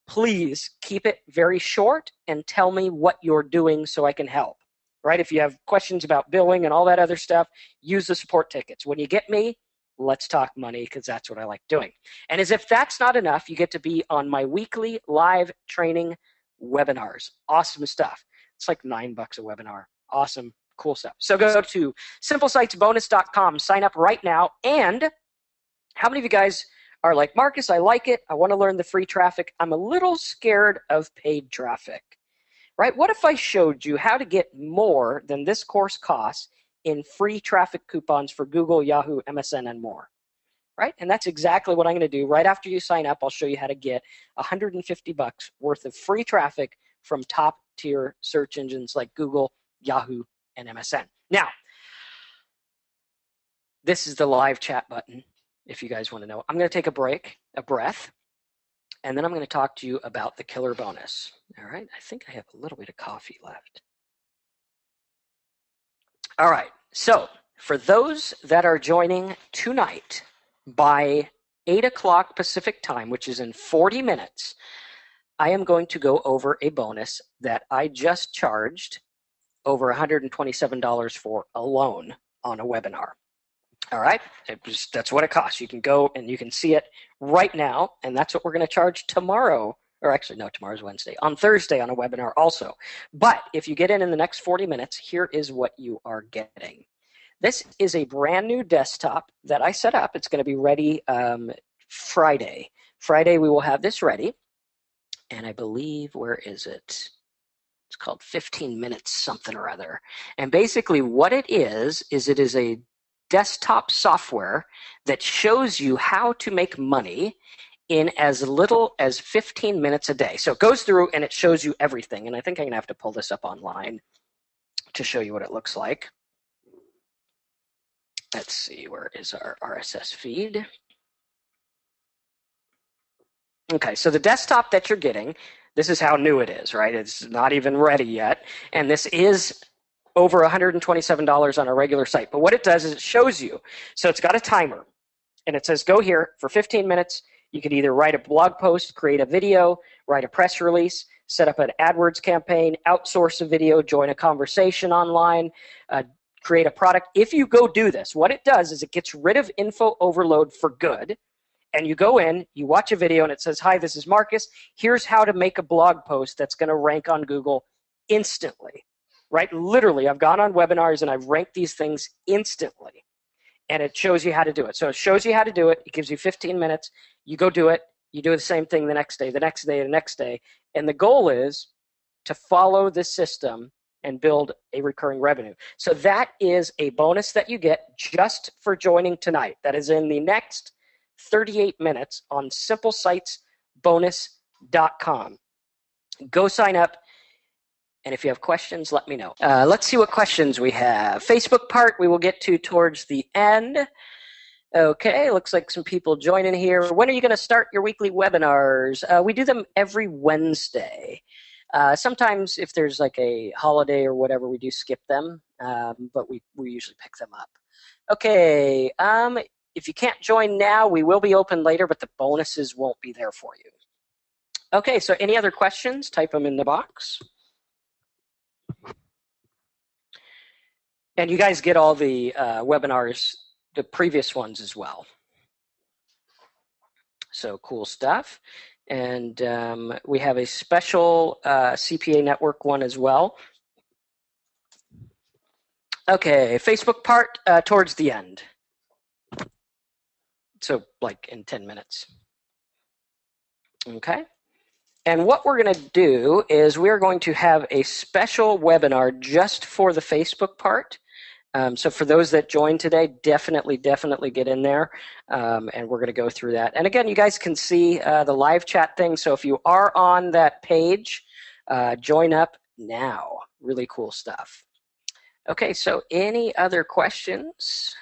Please keep it very short and tell me what you're doing so I can help. Right? If you have questions about billing and all that other stuff, use the support tickets. When you get me, let's talk money, because that's what I like doing. And as if that's not enough, you get to be on my weekly live training webinars. Awesome stuff. It's like $9 a webinar. Awesome, cool stuff. So go to SimpleSitesBonus.com, sign up right now. And how many of you guys are like, Marcus, I like it. I want to learn the free traffic. I'm a little scared of paid traffic. Right? What if I showed you how to get more than this course costs in free traffic coupons for Google, Yahoo, MSN, and more? right? And that's exactly what I'm going to do. Right after you sign up, I'll show you how to get $150 worth of free traffic from top tier search engines like Google, Yahoo, and MSN. Now, this is the live chat button if you guys want to know. I'm going to take a breath, and then I'm going to talk to you about the killer bonus. All right, I think I have a little bit of coffee left. All right, so for those that are joining tonight by 8 o'clock Pacific time, which is in 40 minutes, I am going to go over a bonus that I just charged over $127 for alone on a webinar. All right, that's what it costs. You can go and you can see it right now, and that's what we're going to charge tomorrow. Or actually, no, tomorrow's Wednesday. On Thursday on a webinar also. But if you get in the next 40 minutes, here is what you are getting. This is a brand new desktop that I set up. It's going to be ready Friday. Friday we will have this ready. And I believe, where is it? It's called 15 minutes something or other. And basically what it is it is a desktop software that shows you how to make money in as little as 15 minutes a day. So it goes through and it shows you everything. And I think I'm going to have to pull this up online to show you what it looks like. Let's see, where is our RSS feed? Okay, so the desktop that you're getting, this is how new it is, right? It's not even ready yet. And this is over $127 on a regular site. But what it does is it shows you. So it's got a timer. And it says, go here for 15 minutes. You can either write a blog post, create a video, write a press release, set up an AdWords campaign, outsource a video, join a conversation online, create a product. If you go do this, what it does is it gets rid of info overload for good. And you go in, you watch a video, and it says, hi, this is Marcus. Here's how to make a blog post that's going to rank on Google instantly, right? Literally, I've gone on webinars, and I've ranked these things instantly. And it shows you how to do it. So it shows you how to do it. It gives you 15 minutes. You go do it. You do the same thing the next day, the next day, the next day. And the goal is to follow this system and build a recurring revenue. So that is a bonus that you get just for joining tonight. That is in the next 38 minutes on simplesitesbonus.com. Go sign up. And if you have questions, let me know. Let's see what questions we have. Facebook part we will get to towards the end. Okay, looks like some people joining here. When are you going to start your weekly webinars? We do them every Wednesday. Sometimes if there's like a holiday or whatever, we do skip them, but we usually pick them up. Okay, if you can't join now, we will be open later, but the bonuses won't be there for you. Okay, so any other questions? Type them in the box. And you guys get all the webinars, the previous ones as well. So cool stuff. And we have a special CPA network one as well. Okay, Facebook part towards the end. So like in 10 minutes. Okay. And what we're going to do is we're going to have a special webinar just for the Facebook part. So for those that joined today, definitely get in there, and we're going to go through that. And again, you guys can see the live chat thing. So if you are on that page, join up now. Really cool stuff. Okay, so any other questions?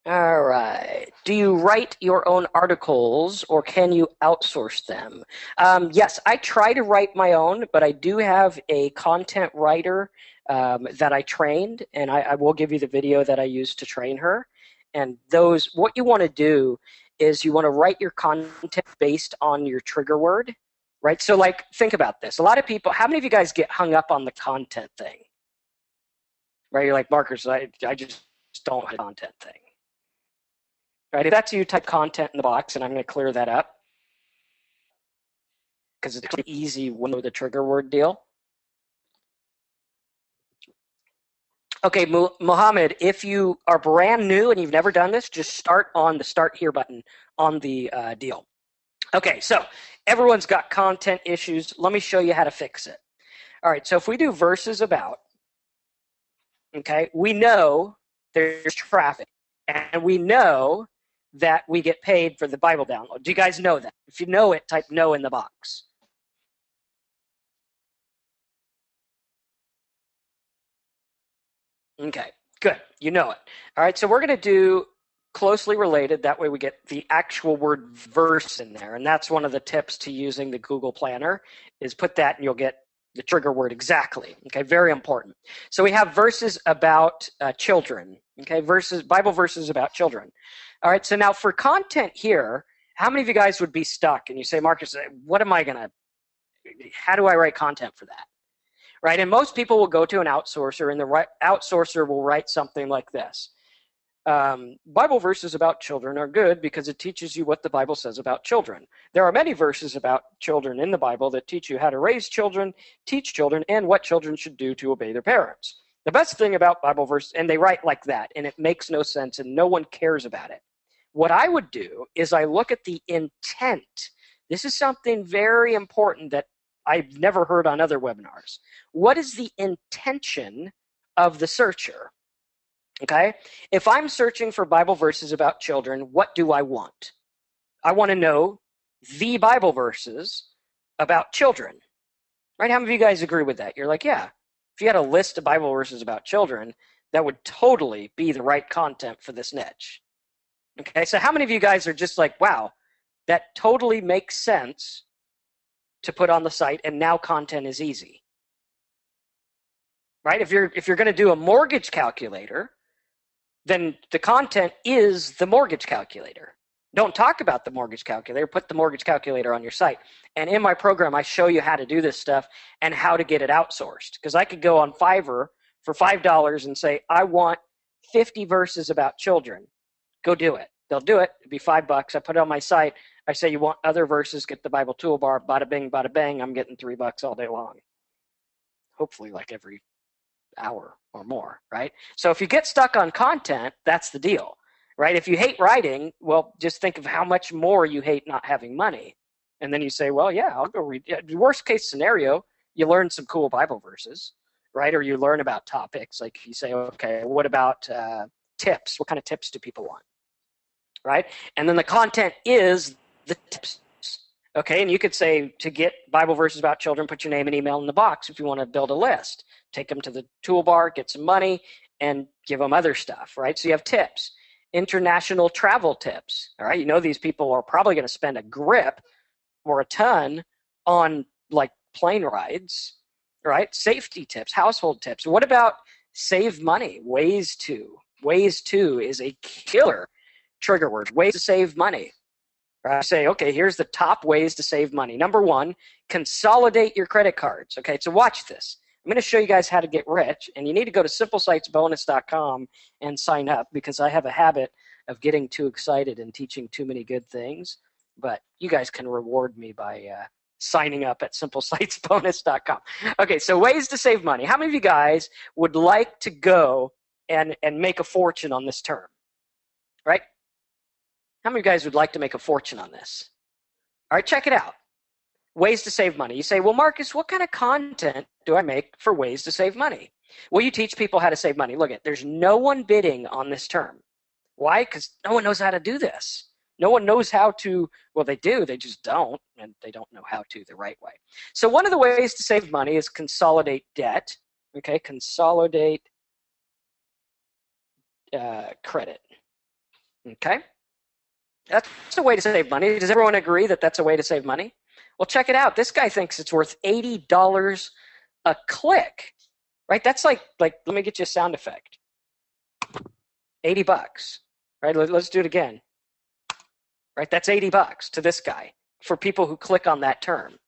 All right. Do you write your own articles or can you outsource them? Yes, I try to write my own, but I do have a content writer that I trained, and I will give you the video that I used to train her. And those, what you want to do is you want to write your content based on your trigger word, right? So like, think about this. A lot of people, how many of you guys get hung up on the content thing? Right? You're like, Marcus, I just don't have a content thing. Right? If that's you, type content in the box, and I'm going to clear that up because it's an easy window the trigger word deal. Okay, Mohammed, if you are brand new and you've never done this, just start on the Start Here button on the deal. Okay, so everyone's got content issues. Let me show you how to fix it. All right, so if we do versus about, okay, we know there's traffic, and we know that we get paid for the Bible download. Do you guys know that? If you know it, type no in the box. Okay, good. You know it. All right, so we're going to do closely related. That way we get the actual word verse in there. And that's one of the tips to using the Google Planner is put that and you'll get the trigger word exactly. Okay, very important. So we have verses about children. Okay, Bible verses about children. All right, so now for content here, how many of you guys would be stuck and you say, Marcus, how do I write content for that? Right, and most people will go to an outsourcer and the outsourcer will write something like this. Bible verses about children are good because it teaches you what the Bible says about children. There are many verses about children in the Bible that teach you how to raise children, teach children, and what children should do to obey their parents. The best thing about Bible verses, and they write like that, and it makes no sense, and no one cares about it. What I would do is I look at the intent. This is something very important that I've never heard on other webinars. What is the intention of the searcher? Okay, if I'm searching for Bible verses about children, what do I want? I want to know the Bible verses about children, right? How many of you guys agree with that? You're like, yeah, if you had a list of Bible verses about children, that would totally be the right content for this niche. Okay, so how many of you guys are just like, wow, that totally makes sense to put on the site, and now content is easy, right? If you're going to do a mortgage calculator, then the content is the mortgage calculator. Don't talk about the mortgage calculator. Put the mortgage calculator on your site. And in my program, I show you how to do this stuff and how to get it outsourced. Because I could go on Fiverr for $5 and say, I want 50 verses about children. Go do it. They'll do it. It'd be $5. I put it on my site. I say, you want other verses, get the Bible toolbar, bada bing, bada bang. I'm getting $3 all day long. Hopefully like every hour or more, right? So if you get stuck on content, that's the deal, right? If you hate writing, well, just think of how much more you hate not having money. And then you say, well, yeah, I'll go read. Worst case scenario, you learn some cool Bible verses, right? Or you learn about topics. Like you say, okay, what about tips? What kind of tips do people want, right? And then the content is the tips. Okay, and you could say to get Bible verses about children, put your name and email in the box if you want to build a list. Take them to the toolbar, get some money, and give them other stuff, right? So you have tips. International travel tips, all right? You know these people are probably going to spend a grip or a ton on like plane rides, right? Safety tips, household tips. What about save money? Ways to. Ways to is a killer trigger word. Ways to save money. I say, okay, here's the top ways to save money. Number one, consolidate your credit cards. Okay, so watch this. I'm going to show you guys how to get rich, and you need to go to simplesitesbonus.com and sign up because I have a habit of getting too excited and teaching too many good things. But you guys can reward me by signing up at simplesitesbonus.com. Okay, so ways to save money. How many of you guys would like to go and make a fortune on this term, right? How many of you guys would like to make a fortune on this? All right, check it out. Ways to save money. You say, well, Marcus, what kind of content do I make for ways to save money? Well, you teach people how to save money. Look, there's no one bidding on this term. Why? Because no one knows how to do this. No one knows how to, well, they do, they just don't, and they don't know how to the right way. So one of the ways to save money is consolidate debt. Okay, consolidate credit. Okay. That's a way to save money. Does everyone agree that that's a way to save money? Well, check it out. This guy thinks it's worth $80 a click, right? That's like let me get you a sound effect. $80, right? Let's do it again, right? That's $80 to this guy for people who click on that term.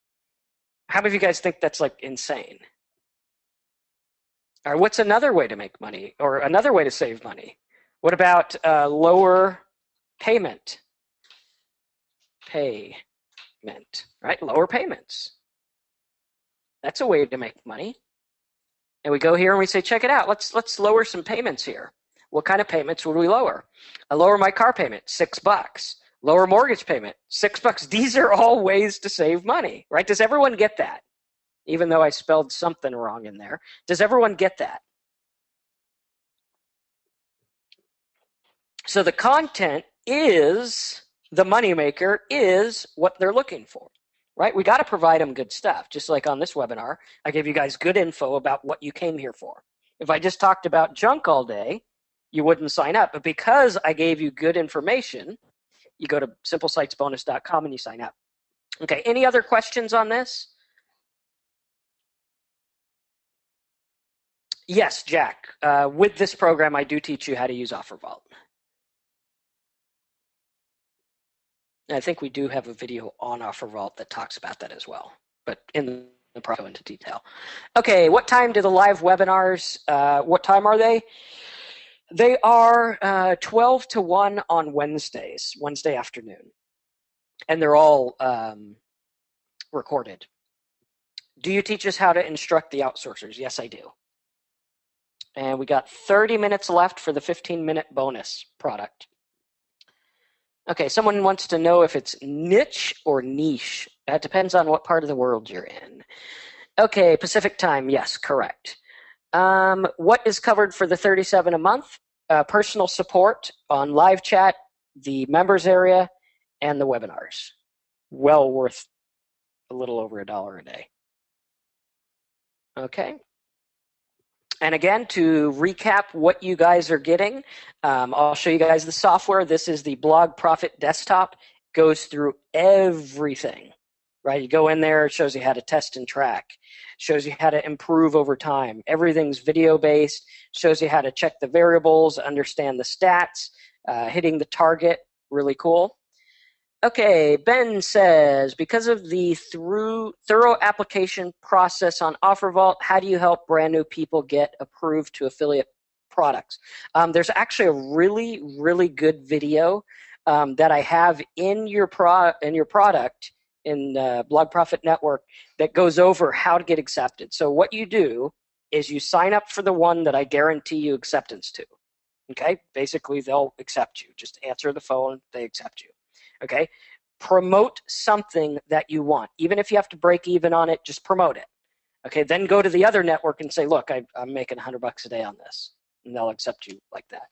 How many of you guys think that's like insane? All right, what's another way to make money or another way to save money? What about lower payment? Right? Lower payments. That's a way to make money. And we go here and we say, check it out. Let's lower some payments here. What kind of payments would we lower? I lower my car payment, $6. Lower mortgage payment, $6. These are all ways to save money, right? Does everyone get that? Even though I spelled something wrong in there. Does everyone get that? So the content is the moneymaker, is what they're looking for, right? We got to provide them good stuff. Just like on this webinar, I gave you guys good info about what you came here for. If I just talked about junk all day, you wouldn't sign up. But because I gave you good information, you go to simplesitesbonus.com and you sign up. Okay, any other questions on this? Yes, Jack. With this program, I do teach you how to use OfferVault. I think we do have a video on OfferVault that talks about that as well, but in the pro into detail. Okay, what time do the live webinars, what time are they? They are 12 to 1 on Wednesdays, Wednesday afternoon. And they're all recorded. Do you teach us how to instruct the outsourcers? Yes, I do. And we got 30 minutes left for the 15-minute bonus product. Okay, someone wants to know if it's niche or niche. That depends on what part of the world you're in. Okay, Pacific time, yes, correct. What is covered for the $37 a month? Personal support on live chat, the members area, and the webinars. Well worth a little over $1 a day. Okay. And again, to recap what you guys are getting, I'll show you guys the software. This is the Blog Profit Desktop. Goes through everything, right? You go in there, it shows you how to test and track, shows you how to improve over time. Everything's video-based, shows you how to check the variables, understand the stats, hitting the target, really cool. Okay, Ben says, because of the thorough application process on OfferVault, how do you help brand new people get approved to affiliate products? There's actually a really, really good video that I have in your product in Blog Profit Network that goes over how to get accepted. So what you do is you sign up for the one that I guarantee you acceptance to. Okay, basically they'll accept you. Just answer the phone, they accept you. Okay, promote something that you want. Even if you have to break even on it, just promote it. Okay, then go to the other network and say, look, I'm making $100 a day on this. And they'll accept you like that.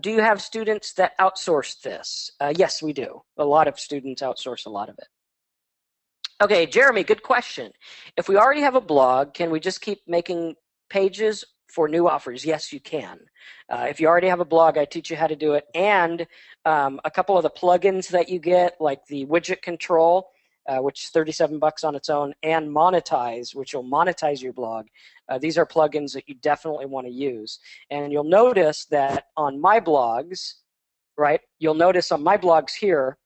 Do you have students that outsource this? Yes, we do. A lot of students outsource a lot of it. Okay, Jeremy, good question. If we already have a blog, can we just keep making pages for new offers? Yes, you can. If you already have a blog, I teach you how to do it. And a couple of the plugins that you get, like the widget control, which is $37 on its own, and monetize, which will monetize your blog. These are plugins that you definitely want to use. And you'll notice that on my blogs, right, you'll notice on my blogs here,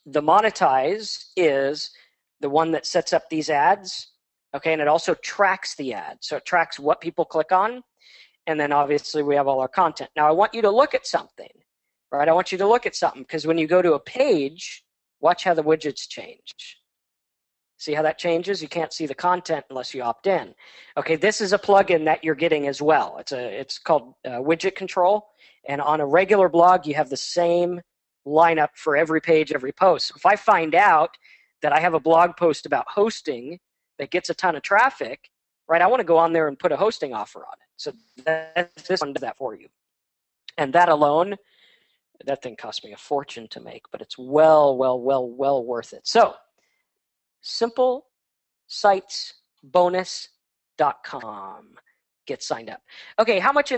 the monetize is the one that sets up these ads. Okay, and it also tracks the ad. So it tracks what people click on, and then obviously we have all our content. Now I want you to look at something, right? I want you to look at something, because when you go to a page, watch how the widgets change. See how that changes? You can't see the content unless you opt in. Okay, this is a plugin that you're getting as well. It's called widget control, and on a regular blog, you have the same lineup for every page, every post. If I find out that I have a blog post about hosting that gets a ton of traffic, right, I want to go on there and put a hosting offer on it. So this one does that for you. And that alone, that thing cost me a fortune to make, but it's well worth it. So simplesitesbonus.com. Get signed up. Okay, how much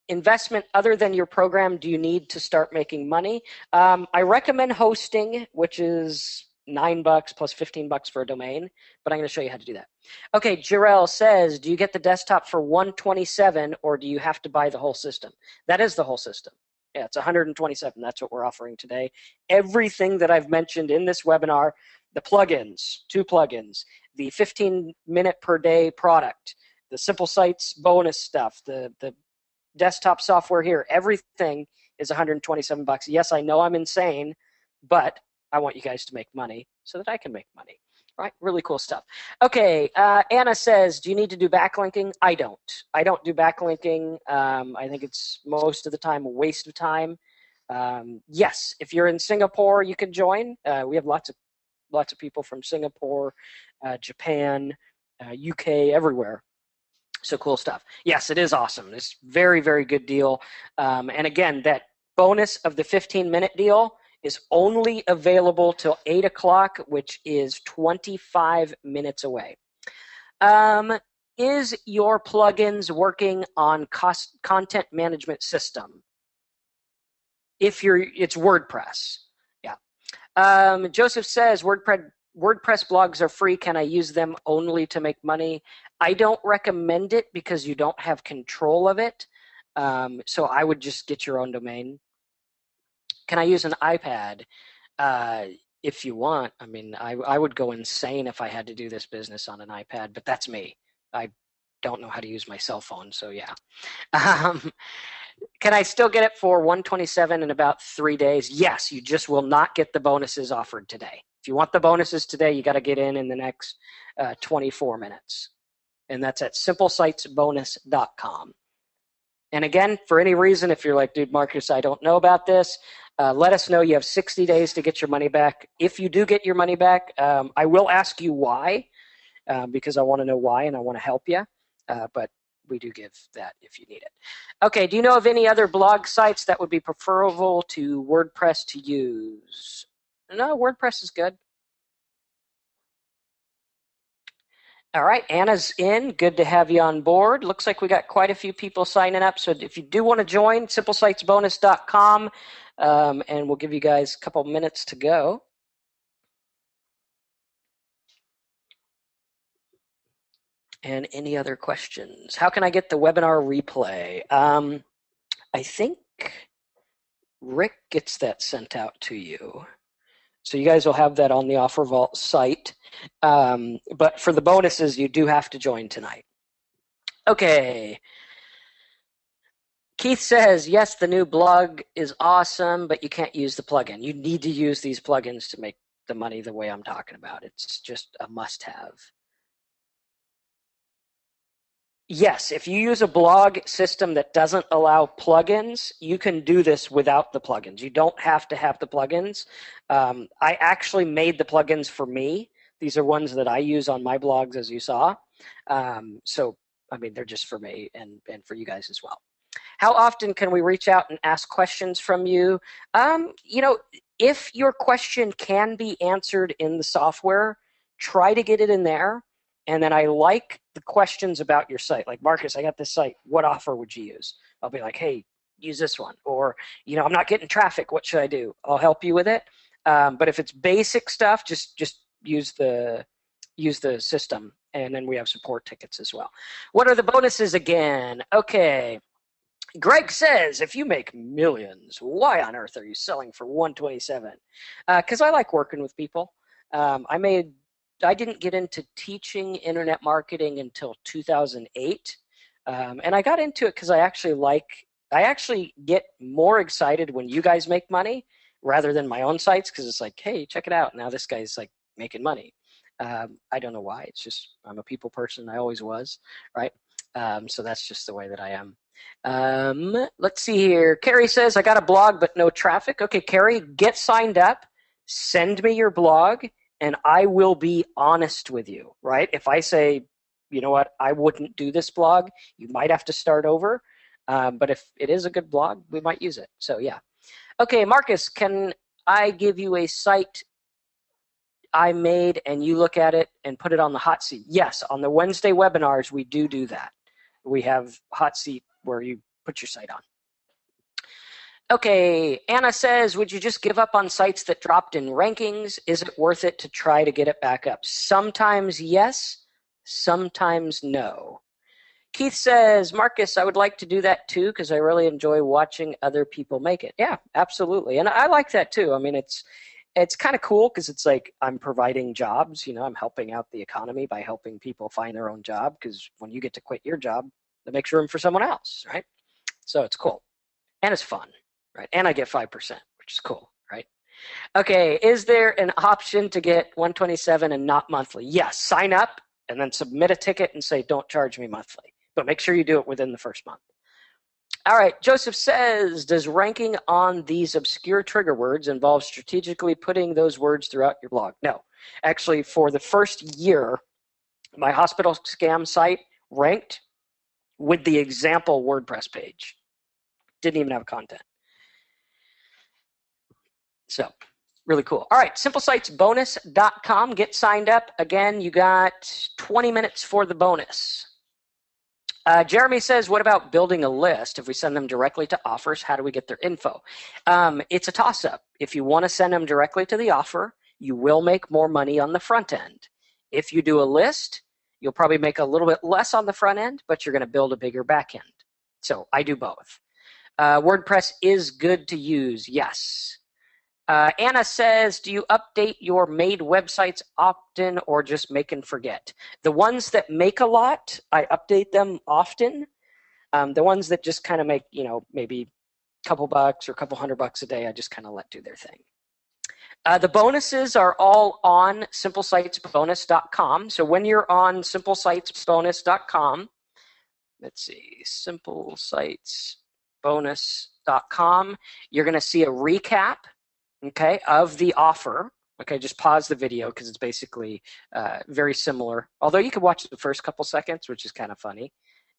investment other than your program do you need to start making money? I recommend hosting, which is $9 plus $15 for a domain, but I'm going to show you how to do that. Okay, Jarell says, do you get the desktop for $127 or do you have to buy the whole system? That is the whole system. Yeah, it's $127. That's what we're offering today. Everything that I've mentioned in this webinar, the plugins, 2 plugins, the 15-minute per day product, the Simple Sites bonus stuff, the desktop software here, everything is $127. Yes, I know I'm insane, but I want you guys to make money so that I can make money. Right? Really cool stuff. Okay, Anna says, do you need to do backlinking? I don't. I don't do backlinking. I think it's most of the time a waste of time. Yes, if you're in Singapore, you can join. We have lots of people from Singapore, Japan, UK, everywhere. So cool stuff. Yes, it is awesome. It's very, very good deal. And again, that bonus of the 15-minute deal is only available till 8 o'clock, which is 25 minutes away. Is your plugins working on content management system? It's WordPress. Yeah. Joseph says WordPress blogs are free. Can I use them only to make money? I don't recommend it because you don't have control of it. So I would just get your own domain. Can I use an iPad? If you want. I mean, I would go insane if I had to do this business on an iPad, but that's me. I don't know how to use my cell phone, so yeah. Can I still get it for $127 in about 3 days? Yes, you just will not get the bonuses offered today. If you want the bonuses today, you got to get in the next 24 minutes. And that's at simplesitesbonus.com. And again, for any reason, if you're like, dude, Marcus, I don't know about this, let us know. You have 60 days to get your money back. If you do get your money back, I will ask you why, because I want to know why and I want to help you. But we do give that if you need it. Okay, do you know of any other blog sites that would be preferable to WordPress to use? No, WordPress is good. All right, Anna's in. Good to have you on board. Looks like we got quite a few people signing up. So if you do want to join, simplesitesbonus.com, and we'll give you guys a couple minutes to go. And any other questions? How can I get the webinar replay? I think Rick gets that sent out to you. So you guys will have that on the OfferVault site. But for the bonuses, you do have to join tonight. Okay. Keith says, yes, the new blog is awesome, but you can't use the plugin. You need to use these plugins to make the money the way I'm talking about. It's just a must-have. Yes, if you use a blog system that doesn't allow plugins, you can do this without the plugins. You don't have to have the plugins. I actually made the plugins for me. These are ones that I use on my blogs, as you saw. So, I mean, they're just for me and for you guys as well. How often can we reach out and ask questions from you? You know, if your question can be answered in the software, try to get it in there. And then I like the questions about your site. Like, Marcus, I got this site. What offer would you use? I'll be like, hey, use this one. Or, you know, I'm not getting traffic. What should I do? I'll help you with it. But if it's basic stuff, just use the system. And then we have support tickets as well. What are the bonuses again? Okay. Greg says, if you make millions, why on earth are you selling for $127? Because I like working with people. I didn't get into teaching internet marketing until 2008. And I got into it because I actually get more excited when you guys make money rather than my own sites, because it's like, hey, check it out. Now this guy's like making money. I don't know why. It's just I'm a people person. I always was, right? So that's just the way that I am. Let's see here. Carrie says, I got a blog but no traffic. Okay, Carrie, get signed up. Send me your blog. And I will be honest with you, right? If I say, you know what, I wouldn't do this blog, you might have to start over. But if it is a good blog, we might use it. So yeah. Okay, Marcus, can I give you a site I made and you look at it and put it on the hot seat? Yes, on the Wednesday webinars, we do that. We have hot seat where you put your site on. Okay, Anna says, would you just give up on sites that dropped in rankings? Is it worth it to try to get it back up? Sometimes yes, sometimes no. Keith says, Marcus, I would like to do that too because I really enjoy watching other people make it. Yeah, absolutely. And I like that too. I mean, it's kind of cool because it's like I'm providing jobs. You know, I'm helping out the economy by helping people find their own job, because when you get to quit your job, that makes room for someone else, right? So it's cool. And it's fun. Right, and I get 5%, which is cool, right? Okay, is there an option to get 127 and not monthly? Yes, sign up and then submit a ticket and say, don't charge me monthly. But make sure you do it within the first month. All right, Joseph says, does ranking on these obscure trigger words involve strategically putting those words throughout your blog? No. Actually, for the first year, my hospital scam site ranked with the example WordPress page. Didn't even have content. So really cool. All right, simplesitesbonus.com. Get signed up. Again, you got 20 minutes for the bonus. Jeremy says, what about building a list? If we send them directly to offers, how do we get their info? It's a toss-up. If you want to send them directly to the offer, you will make more money on the front end. If you do a list, you'll probably make a little bit less on the front end, but you're going to build a bigger back end. So I do both. WordPress is good to use, yes. Anna says, do you update your made websites often or just make and forget? The ones that make a lot, I update them often. The ones that just kind of make, maybe a couple bucks or a couple $100 a day, I just kind of let do their thing. The bonuses are all on simplesitesbonus.com. So when you're on simplesitesbonus.com, let's see, simplesitesbonus.com, you're going to see a recap, okay, of the offer. Okay, just pause the video because it's basically very similar. Although you can watch the first couple seconds, which is kind of funny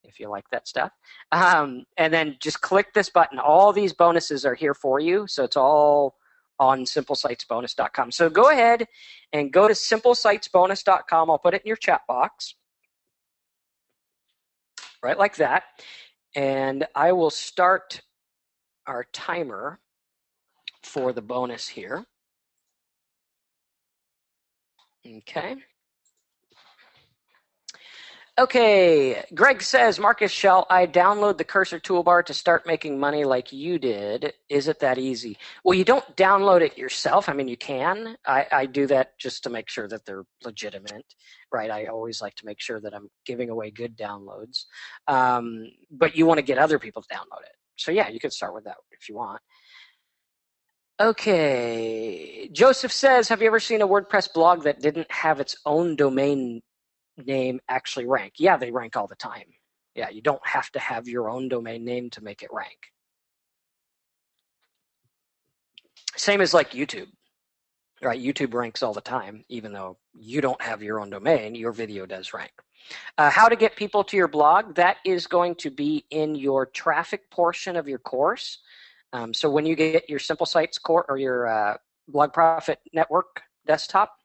if you like that stuff. And then just click this button. All these bonuses are here for you. So it's all on simplesitesbonus.com. So go ahead and go to simplesitesbonus.com. I'll put it in your chat box, right like that. And I will start our timer for the bonus here. Okay. Okay, Greg says, Marcus, shall I download the cursor toolbar to start making money like you did? Is it that easy? Well, you don't download it yourself. I mean, you can. I do that just to make sure that they're legitimate, right? I always like to make sure that I'm giving away good downloads. But you want to get other people to download it. So yeah, you could start with that if you want. Okay, Joseph says, have you ever seen a WordPress blog that didn't have its own domain name actually rank? Yeah, they rank all the time. Yeah, you don't have to have your own domain name to make it rank. Same as like YouTube, right? YouTube ranks all the time, even though you don't have your own domain, your video does rank. How to get people to your blog, that is going to be in your traffic portion of your course. So when you get your Simple Sites course or your Blog Profit Network desktop,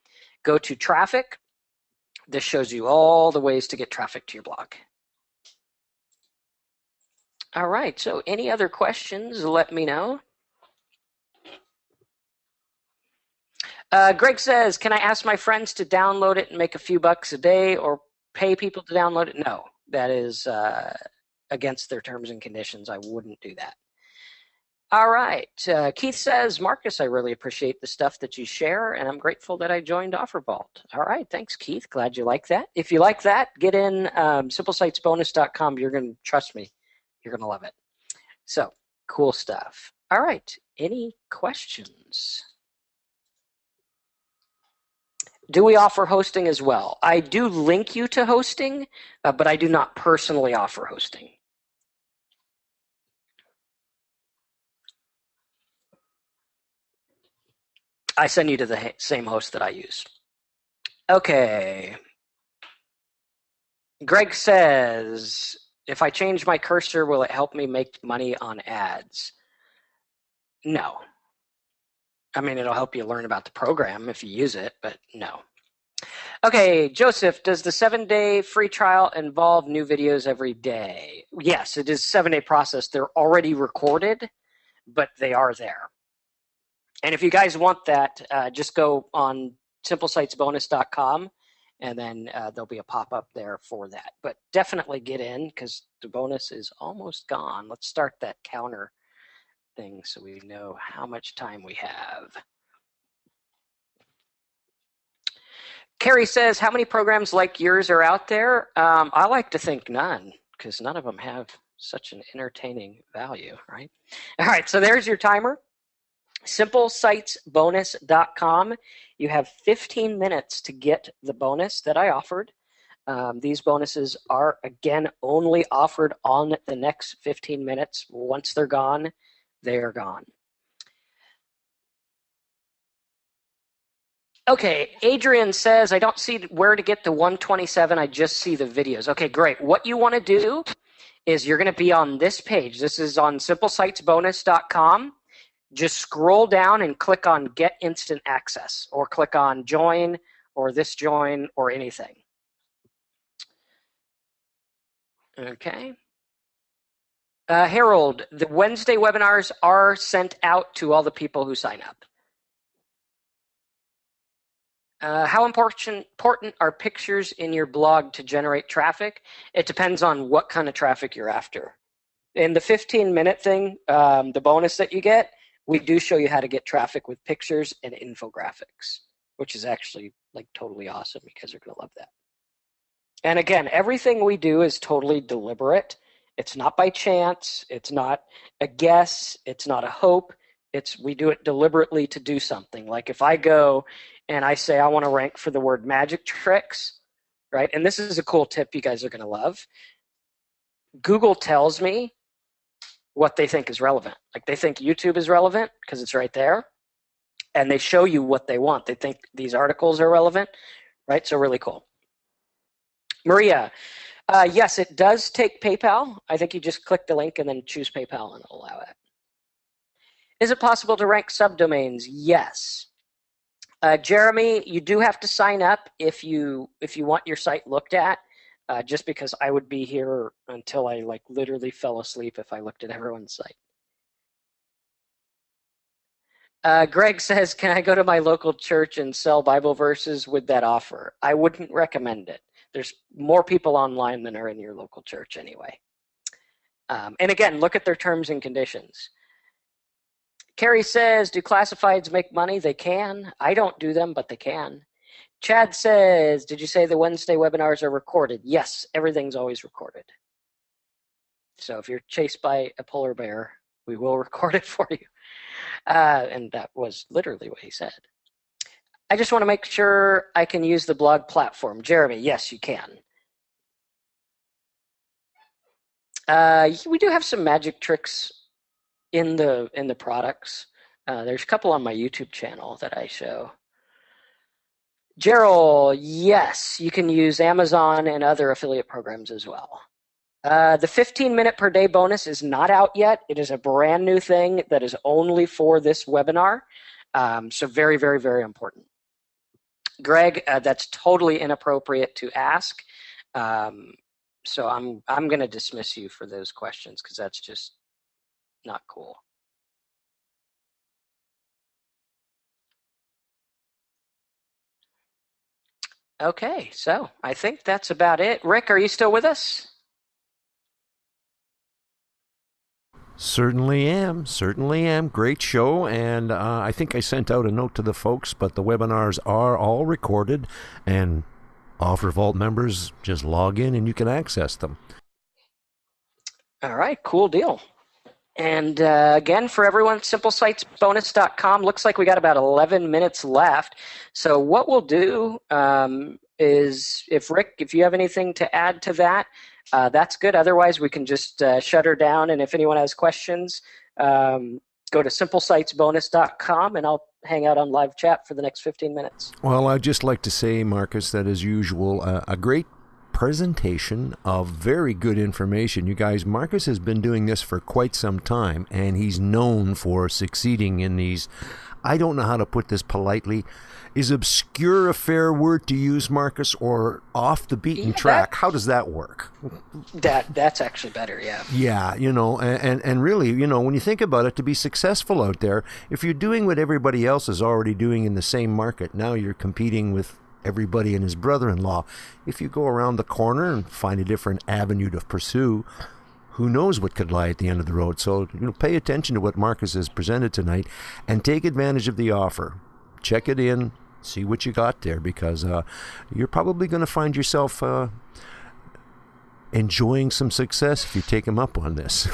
go to traffic. This shows you all the ways to get traffic to your blog. All right, so any other questions, let me know. Greg says, can I ask my friends to download it and make a few bucks a day or pay people to download it? No, that is against their terms and conditions. I wouldn't do that. All right, Keith says, Marcus, I really appreciate the stuff that you share, and I'm grateful that I joined OfferVault. All right, thanks, Keith. Glad you like that. If you like that, get in simplesitesbonus.com. You're going to, trust me, you're going to love it. So, cool stuff. All right, any questions? Do we offer hosting as well? I do link you to hosting, but I do not personally offer hosting. I send you to the same host that I use. Okay. Greg says, if I change my cursor, will it help me make money on ads? No. I mean, it'll help you learn about the program if you use it, but no. Okay, Joseph, does the 7-day free trial involve new videos every day? Yes, it is a 7-day process. They're already recorded, but they are there. And if you guys want that, just go on simplesitesbonus.com, and then there'll be a pop-up there for that. But definitely get in because the bonus is almost gone. Let's start that counter thing so we know how much time we have. Carrie says, how many programs like yours are out there? I like to think none because none of them have such an entertaining value, right? All right, so there's your timer. simplesitesbonus.com. You have 15 minutes to get the bonus that I offered. These bonuses are, again, only offered on the next 15 minutes. Once they're gone, they are gone. Okay, Adrian says, I don't see where to get the 127. I just see the videos. Okay, great. What you want to do is you're going to be on this page. This is on simplesitesbonus.com. just scroll down and click on Get Instant Access, or click on Join, or this join, or anything. Okay. Harold, the Wednesday webinars are sent out to all the people who sign up. How important are pictures in your blog to generate traffic? It depends on what kind of traffic you're after. In the 15-minute thing, the bonus that you get, we do show you how to get traffic with pictures and infographics, which is actually like totally awesome. You guys are going to love that. And again, everything we do is totally deliberate. It's not by chance. It's not a guess. It's not a hope. We do it deliberately to do something. Like if I go and I say I want to rank for the word magic tricks, right? And this is a cool tip you guys are going to love. Google tells me what they think is relevant. Like they think YouTube is relevant because it's right there. And they show you what they want. They think these articles are relevant, right? So really cool. Maria, yes, it does take PayPal. I think you just click the link and then choose PayPal and it'll allow it. Is it possible to rank subdomains? Yes. Jeremy, you do have to sign up if you want your site looked at, just because I would be here until I like literally fell asleep if I looked at everyone's site. Greg says, can I go to my local church and sell Bible verses with that offer? I wouldn't recommend it. There's more people online than are in your local church anyway. And again, look at their terms and conditions. Carrie says, do classifieds make money? They can. I don't do them, but they can. Chad says, did you say the Wednesday webinars are recorded? Yes, everything's always recorded. So if you're chased by a polar bear, we will record it for you. And that was literally what he said. I just want to make sure I can use the blog platform. Jeremy, yes, you can. We do have some magic tricks in the products. There's a couple on my YouTube channel that I show. Gerald, yes, you can use Amazon and other affiliate programs as well. The 15-minute per day bonus is not out yet. It is a brand new thing that is only for this webinar. So very, very, very important. Greg, that's totally inappropriate to ask. So I'm going to dismiss you for those questions because that's just not cool. Okay, so I think that's about it. Rick, are you still with us? Certainly am. Great show. And I think I sent out a note to the folks, but the webinars are all recorded, and OfferVault members just log in and you can access them. All right, cool deal. And again, for everyone, simplesitesbonus.com. Looks like we got about 11 minutes left. So what we'll do is, if you have anything to add to that, that's good. Otherwise, we can just shut her down. And if anyone has questions, go to simplesitesbonus.com, and I'll hang out on live chat for the next 15 minutes. Well, I'd just like to say, Marcus, that as usual, a great presentation of very good information. You guys, Marcus has been doing this for quite some time, and he's known for succeeding in these, I don't know how to put this politely. Is obscure a fair word to use, Marcus, or off the beaten track? How does that work? That's actually better, yeah. Yeah, you know, and really, you know, when you think about it, to be successful out there, if you're doing what everybody else is already doing in the same market, now you're competing with everybody and his brother-in-law. If you go around the corner and find a different avenue to pursue, who knows what could lie at the end of the road. So, you know, pay attention to what Marcus has presented tonight and take advantage of the offer. Check it in, see what you got there, because you're probably going to find yourself enjoying some success if you take him up on this.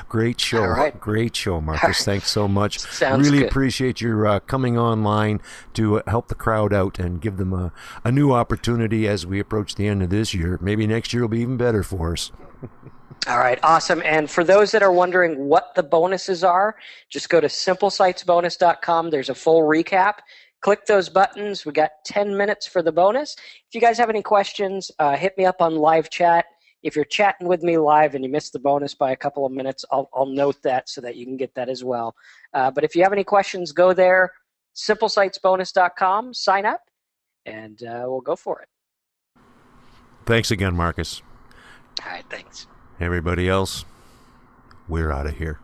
Great show. All right. Great show, Marcus. Right. Thanks so much. Sounds really good. Appreciate your coming online to help the crowd out and give them a new opportunity as we approach the end of this year. Maybe next year will be even better for us. All right, awesome. And for those that are wondering what the bonuses are, just go to simplesitesbonus.com. There's a full recap. Click those buttons. We got 10 minutes for the bonus. If you guys have any questions, hit me up on live chat. if you're chatting with me live and you missed the bonus by a couple of minutes, I'll note that so that you can get that as well. But if you have any questions, go there, simplesitesbonus.com, sign up, and we'll go for it. Thanks again, Marcus. All right, thanks. Everybody else, we're out of here.